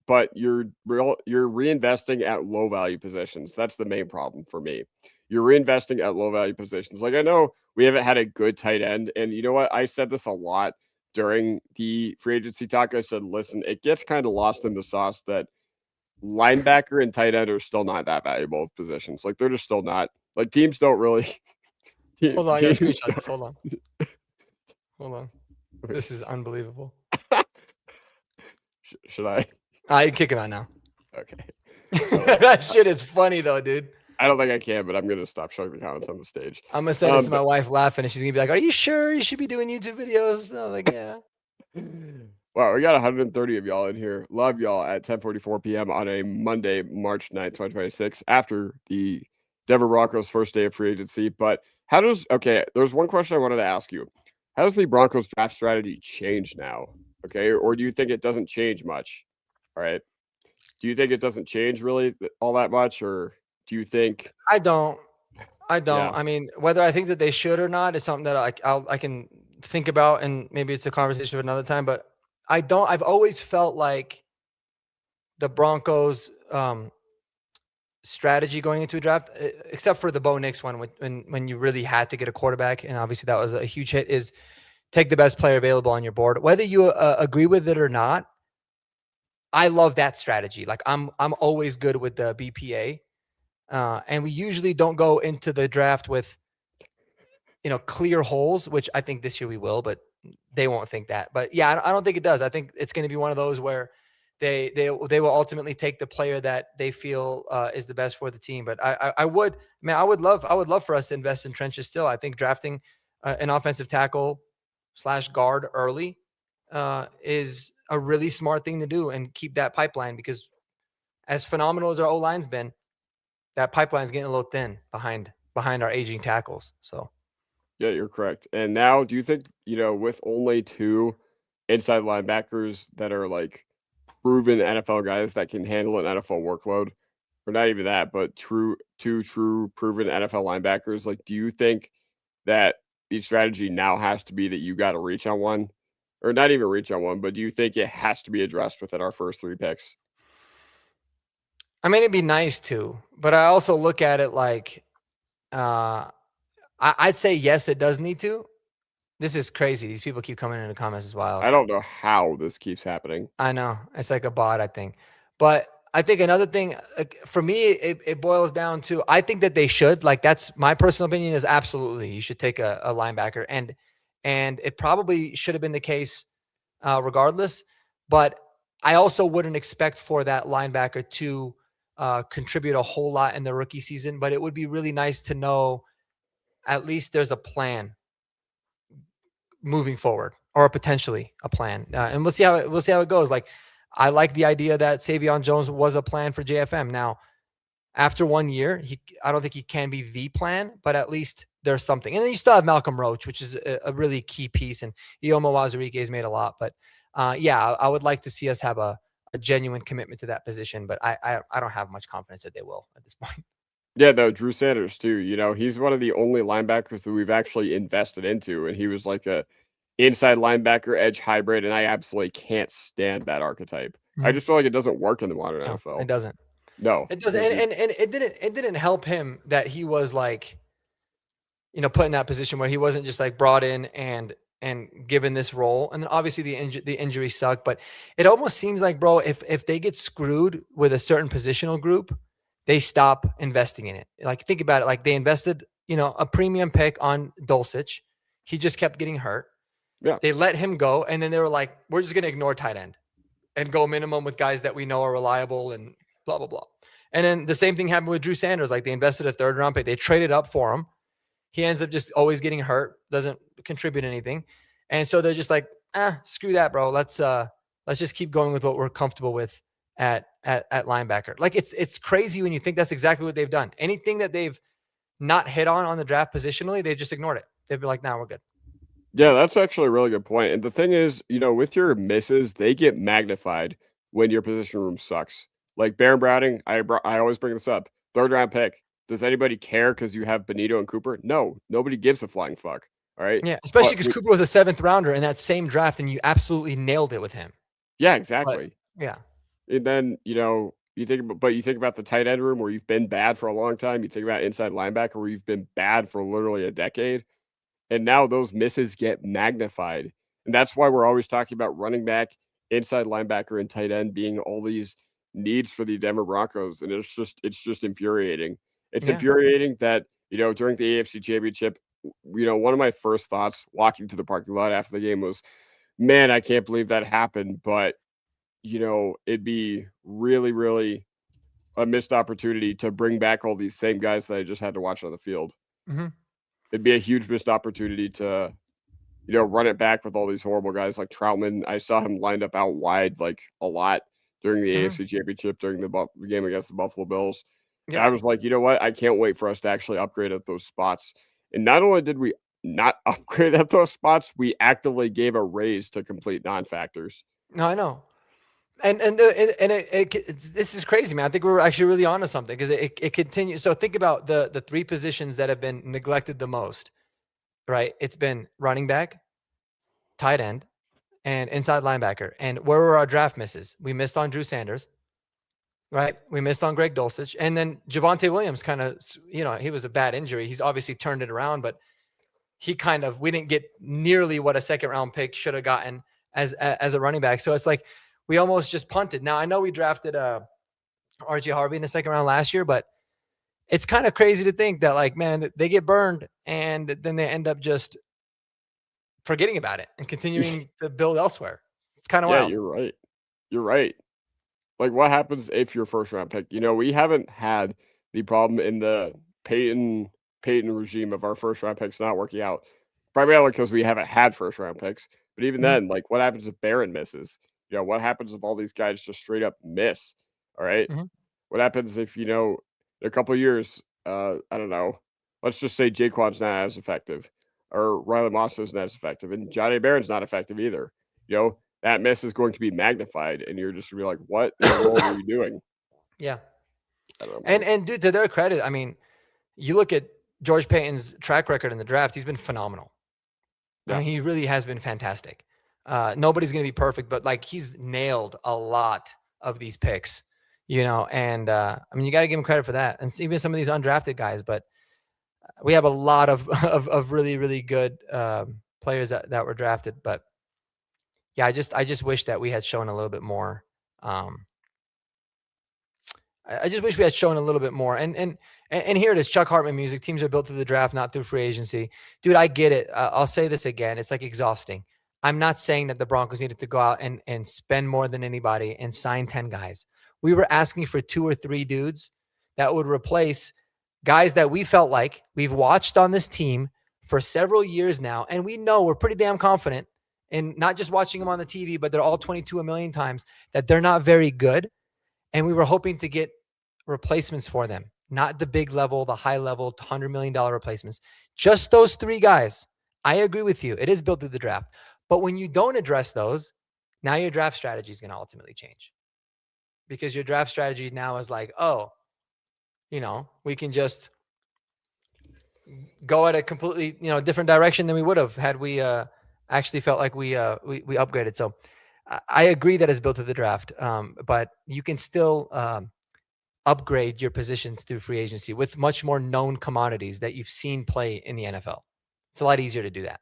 but you're reinvesting at low value positions. That's the main problem for me. You're reinvesting at low value positions. Like, I know we haven't had a good tight end. And you know what? I said this a lot during the free agency talk. I said, listen, it gets kind of lost in the sauce that linebacker and tight end are still not that valuable of positions. Like, they're just still not. Like, teams don't really. Hold on, I got to screenshot this. Hold on. This is unbelievable. Should I? You kick him out now. Okay. That shit is funny though, dude. I don't think I can, but I'm going to stop showing the comments on the stage. I'm going to send this to my wife laughing, and she's going to be like, are you sure you should be doing YouTube videos? And I'm like, yeah. Wow, we got 130 of y'all in here. Love y'all at 10:44 p.m. on a Monday, March 9th, 2026, after the Denver Broncos' first day of free agency. But there's one question I wanted to ask you. How does the Broncos draft strategy change now? Okay, or do you think it doesn't change much? All right. Do you think it doesn't change really all that much, or do you think? I don't. Yeah. I mean, whether I think that they should or not is something that I can think about, and maybe it's a conversation for another time. But I don't. I've always felt like the Broncos' strategy going into a draft, except for the Bo Nix one, when you really had to get a quarterback, and obviously that was a huge hit, is take the best player available on your board. Whether you agree with it or not, I love that strategy. Like I'm always good with the BPA. And we usually don't go into the draft with, clear holes, which I think this year we will, but they won't think that. But yeah, I don't think it does. I think it's going to be one of those where they will ultimately take the player that they feel is the best for the team. But I would, man, I would love for us to invest in trenches still. I think drafting an offensive tackle / guard early is a really smart thing to do and keep that pipeline, because as phenomenal as our O-line's been, that pipeline is getting a little thin behind our aging tackles. So Yeah, you're correct. And now, do you think, with only two inside linebackers that are like proven NFL guys that can handle an NFL workload, or not even that, but two true proven NFL linebackers, like, do you think that the strategy now has to be that you got to reach on one, or not even reach on one, but do you think it has to be addressed within our first three picks? I mean, it'd be nice to, but I also look at it like uh, I'd say yes, it does need to. This is crazy. These people keep coming in the comments as wild. I don't know how this keeps happening. I know it's like a bot, I think, but I think another thing for me, it boils down to I think that they should, like, that's my personal opinion, is absolutely you should take a linebacker, and it probably should have been the case regardless. But I also wouldn't expect for that linebacker to contribute a whole lot in the rookie season. But it would be really nice to know at least there's a plan moving forward, or potentially a plan, and we'll see how it goes. Like, I like the idea that Savion Jones was a plan for JFM. Now, after 1 year, I don't think he can be the plan, but at least there's something. And then you still have Malcolm Roach, which is a really key piece, and Ioma Wazirike has made a lot. But yeah, I would like to see us have a genuine commitment to that position, but I don't have much confidence that they will at this point. Yeah, no, Drew Sanders too. He's one of the only linebackers that we've actually invested into, and he was like a inside linebacker edge hybrid, and I absolutely can't stand that archetype. I Mhm. just feel like it doesn't work in the modern No, NFL. it doesn't. No, It doesn't, and it didn't help him that he was like, put in that position where he wasn't just like brought in and given this role. And then obviously the injury sucked, but it almost seems like, bro, if they get screwed with a certain positional group, they stop investing in it. Like, think about it. Like, they invested, a premium pick on Dulcich. He just kept getting hurt. yeah, They let him go, and then they were like, we're just going to ignore tight end and go minimum with guys that we know are reliable and blah, blah, blah. And then the same thing happened with Drew Sanders. Like, they invested a third round pick. They traded up for him. He ends up just always getting hurt, doesn't contribute anything. And so they're just like, screw that, bro. Let's just keep going with what we're comfortable with at linebacker. Like, it's crazy when you think that's exactly what they've done. Anything that they've not hit on the draft positionally, they've just ignored it. They've been like, nah, we're good. yeah, that's actually a really good point. And the thing is, with your misses, they get magnified when your position room sucks. Like Baron Browning, I always bring this up. Third round pick. Does anybody care because you have Benito and Cooper? No, nobody gives a flying fuck. All right. Yeah, especially But because Cooper was a 7th rounder in that same draft, and you absolutely nailed it with him. yeah, But exactly. yeah, And then, you think about the tight end room where you've been bad for a long time. You think about inside linebacker where you've been bad for literally a decade. And now those misses get magnified. And that's why we're always talking about running back, inside linebacker, and tight end being all these needs for the Denver Broncos. And it's just infuriating. It's yeah. infuriating that, during the AFC Championship, one of my first thoughts walking to the parking lot after the game was, man, I can't believe that happened. But it'd be really, really a missed opportunity to bring back all these same guys that I just had to watch on the field. Mhm. It'd be a huge missed opportunity to, run it back with all these horrible guys like Troutman. I saw him lined up out wide like a lot during the Mhm. AFC Championship during the game against the Buffalo Bills. And Yep. I was like, you know what? I can't wait for us to actually upgrade at those spots. And not only did we not upgrade at those spots, we actively gave a raise to complete non-factors. No, I know. This is crazy, man. I think we're actually really onto something, because it continues. So think about the three positions that have been neglected the most, right? It's been running back, tight end, and inside linebacker. And where were our draft misses? We missed on Drew Sanders, right? We missed on Greg Dulcich, and then Javonte Williams kind of, he was a bad injury. He's obviously turned it around, but we didn't get nearly what a second round pick should have gotten as a running back. So it's like we almost just punted. Now I know we drafted RJ Harvey in the second round last year, but it's kind of crazy to think that, like, man, they get burned and then they end up just forgetting about it and continuing to build elsewhere. It's kind of Yeah, wild. you're right. You're right. Like, what happens if you're first round pick? We haven't had the problem in the Payton Payton regime of our first round picks not working out, primarily because we haven't had first round picks. But even Mhm, then, like, what happens if Barron misses? What happens if all these guys just straight up miss? All right. mhm. What happens if, in a couple of years, I don't know, let's just say Jaquan's not as effective or Riley Moss isn't as effective and Johnny Barron's not effective either. That miss is going to be magnified and you're just gonna be like, what in the world are you doing? Yeah. I don't know, And man. and dude, to their credit, I mean, you look at George Payton's track record in the draft, he's been phenomenal. I Yeah. mean, he really has been fantastic. Nobody's going to be perfect, but like he's nailed a lot of these picks, and I mean, you got to give him credit for that. And even some of these undrafted guys, but we have a lot of of really really good players that were drafted. But yeah, I just wish that we had shown a little bit more. Um, I just wish we had shown a little bit more. And here it is, Chuck Hartman music. Teams are built through the draft, not through free agency. Dude, I get it. I'll say this again. It's like exhausting. I'm not saying that the Broncos needed to go out and spend more than anybody and sign 10 guys. We were asking for 2 or 3 dudes that would replace guys that we felt like we've watched on this team for several years now. And we know we're pretty damn confident in not just watching them on the TV, but they're all 22 a million times that they're not very good. And we were hoping to get replacements for them, not the big level, the high level, $100 million replacements. Just those 3 guys. I agree with you. It is built through the draft. But when you don't address those, now your draft strategy is going to ultimately change because your draft strategy now is like, oh, we can just go at a completely, different direction than we would have had we actually felt like we upgraded. So I agree that it's built through the draft, but you can still upgrade your positions through free agency with much more known commodities that you've seen play in the NFL. It's a lot easier to do that.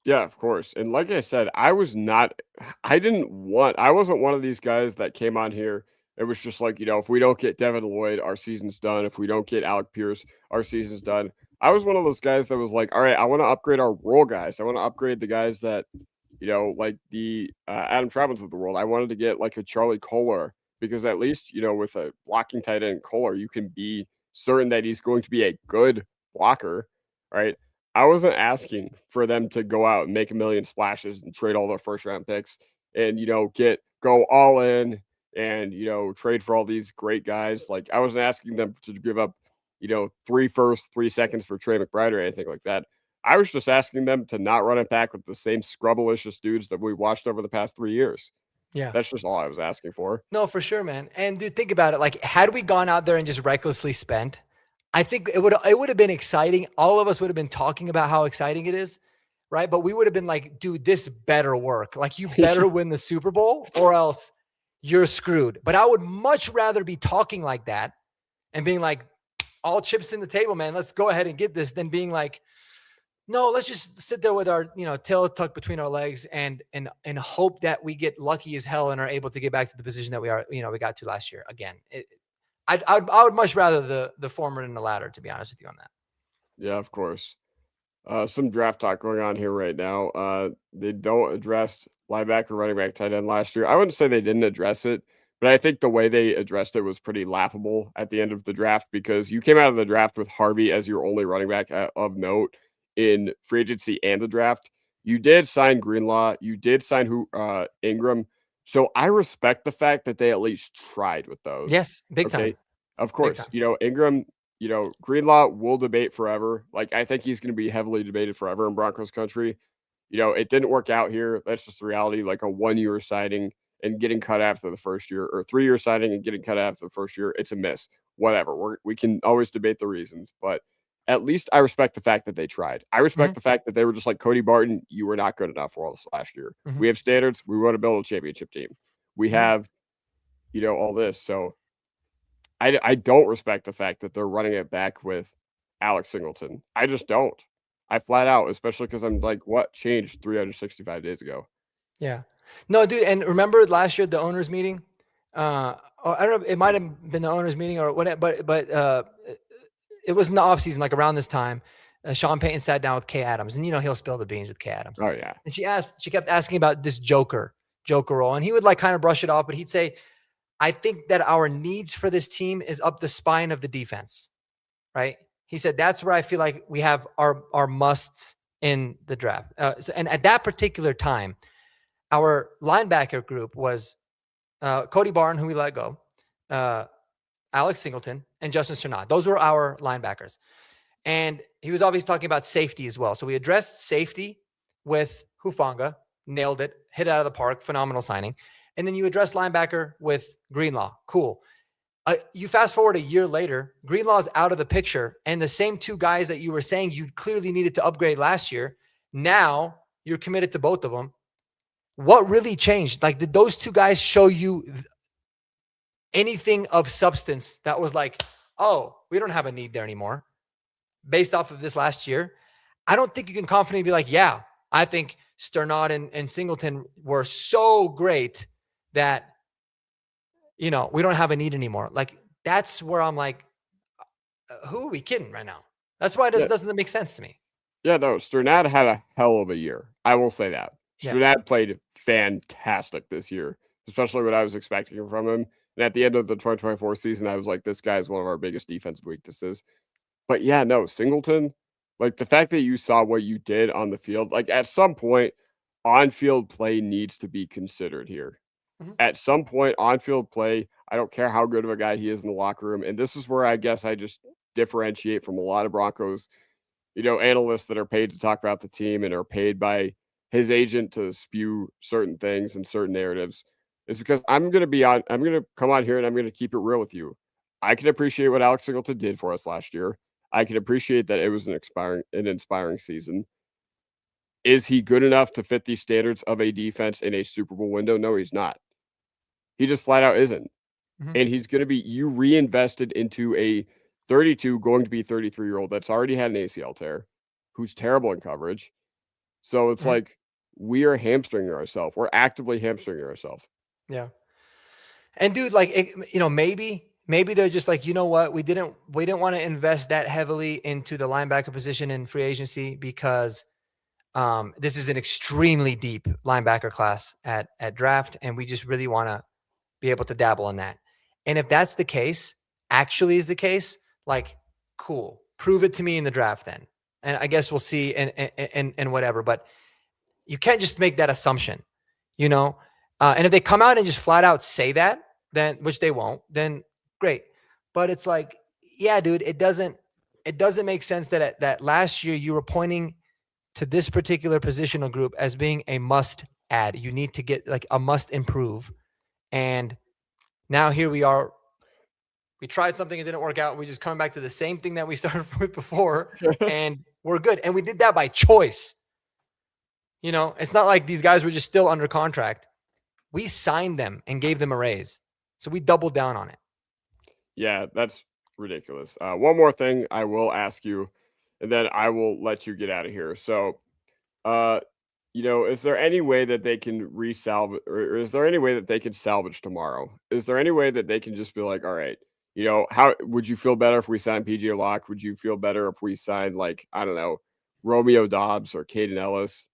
Yeah, of course. And like I said, I wasn't one of these guys that came on here. It was just like, if we don't get Devin Lloyd, our season's done. If we don't get Alec Pierce, our season's done. I was one of those guys that was like, all right, I want to upgrade our role guys. I want to upgrade the guys that, like the Adam Trautmans of the world. I wanted to get like a Charlie Kolar because at least, with a blocking tight end Kolar, you can be certain that he's going to be a good blocker, right? I wasn't asking for them to go out and make a million splashes and trade all their first round picks and, go all in and, trade for all these great guys. Like I wasn't asking them to give up, 3 firsts, 3 seconds for Trey McBride or anything like that. I was just asking them to not run it back with the same scrubbalicious dudes that we watched over the past 3 years. Yeah. That's just all I was asking for. No, for sure, man. And dude, think about it. Like, had we gone out there and just recklessly spent, I think it would have been exciting. All of us would have been talking about how exciting it is, right? But we would have been like, dude, this better work. Like, you better win the Super Bowl, or else you're screwed. But I would much rather be talking like that and being like, all chips in the table, man. Let's go ahead and get this, than being like, no, let's just sit there with our, tail tucked between our legs and hope that we get lucky as hell and are able to get back to the position that we got to last year again. I would much rather the former than the latter, to be honest with you on that. Yeah, of course. Some draft talk going on here right now. They don't address linebacker, running back, tight end last year. I wouldn't say they didn't address it, but I think the way they addressed it was pretty laughable at the end of the draft because you came out of the draft with Harvey as your only running back of note in free agency and the draft. You did sign Greenlaw. You did sign Ingram. So I respect the fact that they at least tried with those. Yes, big time, Okay. Of big course, time. Ingram, Greenlaw will debate forever. Like, I think he's going to be heavily debated forever in Broncos country. It didn't work out here. That's just the reality. Like a 1-year signing and getting cut after the first year, or 3-year signing and getting cut after the first year, it's a miss. Whatever. We can always debate the reasons, but at least I respect the fact that they tried. I Hmm. respect the fact that they were just like Cody Barton. You were not good enough for us last year. Hmm. We have standards. We want to build a championship team. We Hmm. have, all this. So I don't respect the fact that they're running it back with Alex Singleton. I just don't. I flat out, especially because I'm like, what changed 365 days ago? Yeah. No, dude. And remember last year at the owners meeting? Or I don't know. It might have been the owners meeting or whatever. But it was in the offseason, like around this time. Sean Payton sat down with Kay Adams, and he'll spill the beans with Kay Adams. Oh yeah. And she kept asking about this Joker role, and he would like kind of brush it off, but he'd say, "I think that our needs for this team is up the spine of the defense." Right? He said that's where I feel like we have our musts in the draft. And at that particular time, our linebacker group was Cody Barn, who we let go, Alex Singleton, and Justin Cernat. Those were our linebackers. And he was obviously talking about safety as well. So we addressed safety with Hufanga, nailed it, hit it out of the park, phenomenal signing. And then you address linebacker with Greenlaw. Cool. You fast forward a year later, Greenlaw's out of the picture, and the same two guys that you were saying you clearly needed to upgrade last year, now you're committed to both of them. What really changed? Like, did those two guys show you anything of substance that was like, oh, we don't have a need there anymore based off of this last year? I don't think you can confidently be like, yeah, I think Sternad and Singleton were so great that, we don't have a need anymore. Like, that's where I'm like, who are we kidding right now? That's why it doesn't make sense to me. Yeah, no, Sternad had a hell of a year. I will say that. Yeah. Sternad played fantastic this year, especially what I was expecting from him. And at the end of the 2024 season, I was like, this guy is one of our biggest defensive weaknesses. But yeah, no, Singleton, like the fact that you saw what you did on the field, like at some point, on-field play needs to be considered here. Mhm. At some point, on-field play, I don't care how good of a guy he is in the locker room. And this is where I guess I just differentiate from a lot of Broncos, analysts that are paid to talk about the team and are paid by his agent to spew certain things and certain narratives, is because I'm going to come on here and I'm going to keep it real with you. I can appreciate what Alex Singleton did for us last year. I can appreciate that it was an inspiring season. Is he good enough to fit the standards of a defense in a Super Bowl window? No, he's not. He just flat out isn't. Mhm. And he's going to be, you reinvested into a 32, going to be 33-year-old that's already had an ACL tear, who's terrible in coverage. So it's like, we are hamstringing ourselves. We're actively hamstringing ourselves. Yeah. And dude, like, maybe they're just like, you know what? We didn't want to invest that heavily into the linebacker position in free agency because this is an extremely deep linebacker class at draft. And we just really want to be able to dabble in that. And if that's the case, actually is the case, like, cool, prove it to me in the draft then. And I guess we'll see and whatever, but you can't just make that assumption, and if they come out and just flat out say that, then, which they won't, then great. But it's like, yeah, dude, it doesn't make sense that last year you were pointing to this particular positional group as being a must add. You need to get like a must improve. And now here we are. We tried something, it didn't work out. We just come back to the same thing that we started with before, and we're good. And we did that by choice. It's not like these guys were just still under contract. We signed them and gave them a raise. So we doubled down on it. Yeah, that's ridiculous. One more thing I will ask you, and then I will let you get out of here. So, is there any way that they can resalvage, or is there any way that they can salvage tomorrow? Is there any way that they can just be like, all right, how would you feel better if we signed PJ Locke? Would you feel better if we signed, like, I don't know, Romeo Dobbs or Caden Ellis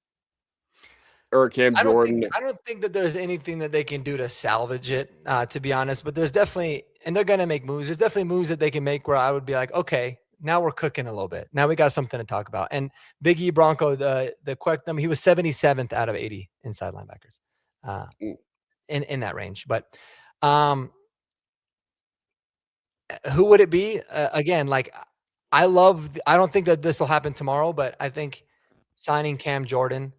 or Cam Jordan? I don't think that there's anything that they can do to salvage it, to be honest, but there's definitely, and they're going to make moves. There's definitely moves that they can make where I would be like, okay, now we're cooking a little bit. Now we got something to talk about. And Big E Bronco, the quick number, he was 77th out of 80 inside linebackers, in that range. But, who would it be? Again, like, I don't think that this will happen tomorrow, but I think signing Cam Jordan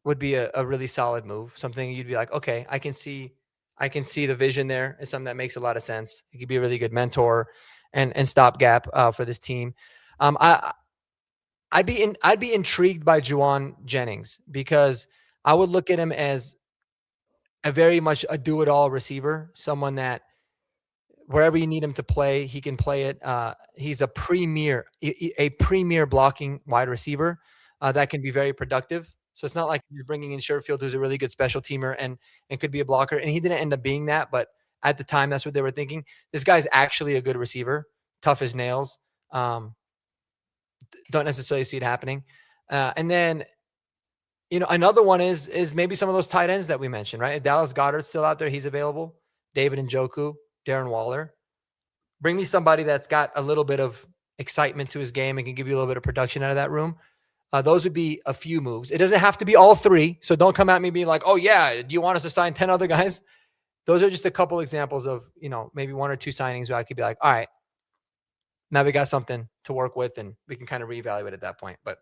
would be a really solid move. Something you'd be like, okay, I can see the vision there. It's something that makes a lot of sense. He could be a really good mentor and stopgap for this team. I'd be intrigued by Juwan Jennings because I would look at him as a very much a do-it-all receiver, someone that wherever you need him to play, he can play it. He's a premier blocking wide receiver that can be very productive. So it's not like you're bringing in Sherfield, who's a really good special teamer and could be a blocker. And he didn't end up being that, but at the time, that's what they were thinking. This guy's actually a good receiver, tough as nails. Don't necessarily see it happening. And then, another one is maybe some of those tight ends that we mentioned, right? If Dallas Goedert's still out there, he's available. David Njoku, Darren Waller. Bring me somebody that's got a little bit of excitement to his game and can give you a little bit of production out of that room. Those would be a few moves. It doesn't have to be all three. So don't come at me being like, oh, yeah, do you want us to sign 10 other guys? Those are just a couple examples of, maybe one or two signings where I could be like, all right, now we got something to work with and we can kind of reevaluate at that point. But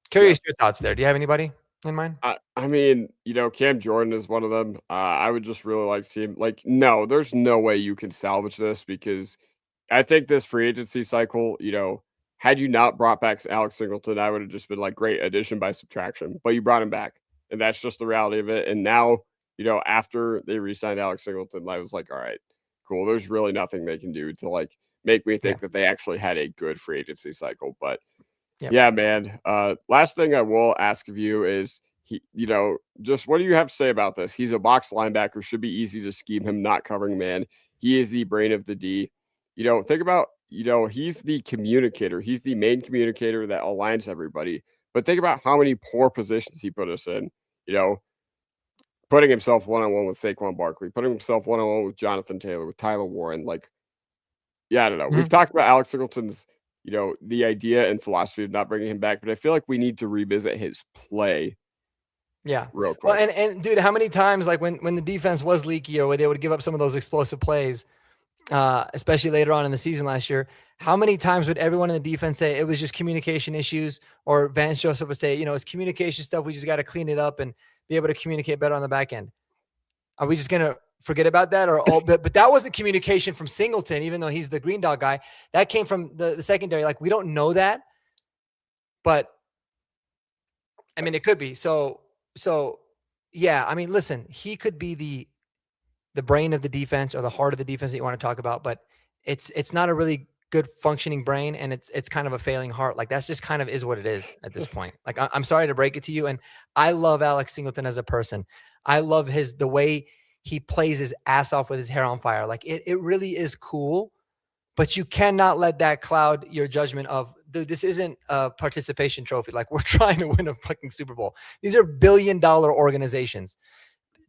curious your thoughts there. Do you have anybody in mind? I mean, Cam Jordan is one of them. I would just really like to see him. Like, no, there's no way you can salvage this because I think this free agency cycle, had you not brought back Alex Singleton, I would have just been like, great addition by subtraction. But you brought him back, and that's just the reality of it. And now, after they re-signed Alex Singleton, I was like, all right, cool. There's really nothing they can do to like make me think that they actually had a good free agency cycle. But yeah, man. Last thing I will ask of you is just what do you have to say about this? He's a box linebacker, should be easy to scheme him, not covering man. He is the brain of the D. Think about, he's the communicator. He's the main communicator that aligns everybody. But think about how many poor positions he put us in, putting himself one-on-one with Saquon Barkley, putting himself one-on-one with Jonathan Taylor, with Tyler Warren. Like, yeah, I don't know. We've talked about Alex Singleton's, the idea and philosophy of not bringing him back, but I feel like we need to revisit his play. Yeah. Real quick. Well, and dude, how many times, like when the defense was leaky or where they would give up some of those explosive plays, especially later on in the season last year, how many times would everyone in the defense say it was just communication issues, or Vance Joseph would say, it's communication stuff. We just got to clean it up and be able to communicate better on the back end. Are we just going to forget about that? But that wasn't communication from Singleton, even though he's the green dog guy. That came from the secondary. Like, we don't know that, but I mean, it could be. So yeah, I mean, listen, he could be the brain of the defense or the heart of the defense that you want to talk about, but it's not a really good functioning brain, and it's kind of a failing heart. Like, that's just kind of is what it is at this point. Like, I'm sorry to break it to you, and I love Alex Singleton as a person. I love the way he plays his ass off with his hair on fire. Like, it really is cool, but you cannot let that cloud your judgment of, dude, this isn't a participation trophy. Like, we're trying to win a fucking Super Bowl. These are billion-dollar organizations.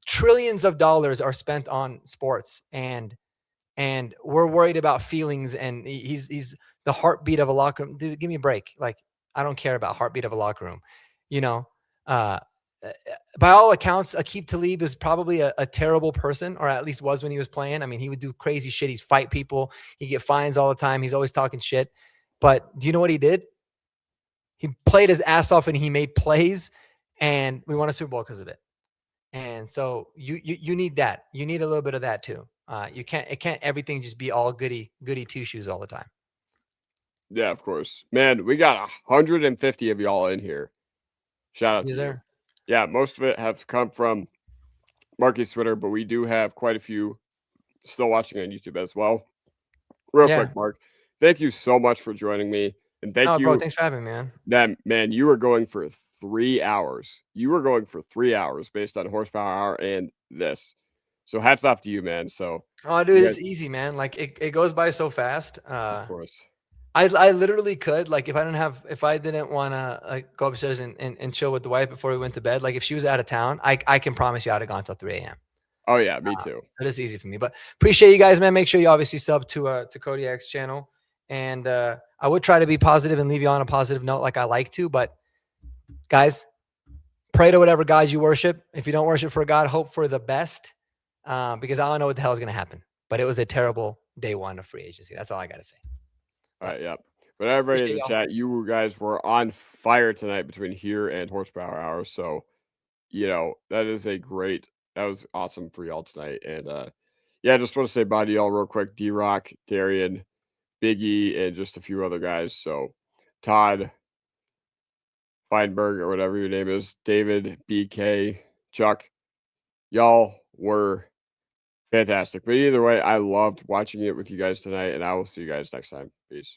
Trillions of dollars are spent on sports, and we're worried about feelings, and he's the heartbeat of a locker room. Dude, give me a break. Like, I don't care about heartbeat of a locker room. By all accounts, Aqib Talib is probably a terrible person, or at least was when he was playing. I mean, he would do crazy shit. He'd fight people. He'd get fines all the time. He's always talking shit. But do you know what he did? He played his ass off and he made plays, and we won a Super Bowl because of it. And so you need that. You need a little bit of that too. It can't everything just be all goody two shoes all the time. Yeah, of course. Man, we got 150 of y'all in here. Shout out to you. Yeah, most of it have come from Marky's Twitter, but we do have quite a few still watching on YouTube as well. Real quick, Mark, thank you so much for joining me. And thank you. Bro, thanks for having me, man. Man, you were going for 3 hours. You were going for 3 hours based on horsepower hour and this. So hats off to you, man. So dude, it's easy, man. Like, it goes by so fast. Of course. I literally could, like, if I didn't want to go upstairs and chill with the wife before we went to bed, like if she was out of town, I can promise you I'd have gone till 3 a.m. Oh yeah, me too. It is easy for me, but appreciate you guys, man. Make sure you obviously sub to Kodiak's channel, and I would try to be positive and leave you on a positive note like I like to, but guys, pray to whatever God you worship. If you don't worship for God, hope for the best, because I don't know what the hell is going to happen, but it was a terrible day one of free agency. That's all I got to say. All right, yep. But everybody in the chat, you guys were on fire tonight between here and horsepower hour. So, that was awesome for y'all tonight. And I just want to say bye to y'all real quick. D-Rock, Darian, Biggie, and just a few other guys. So, Todd Feinberg, or whatever your name is, David, BK, Chuck, y'all were fantastic. But either way, I loved watching it with you guys tonight, and I will see you guys next time. Peace.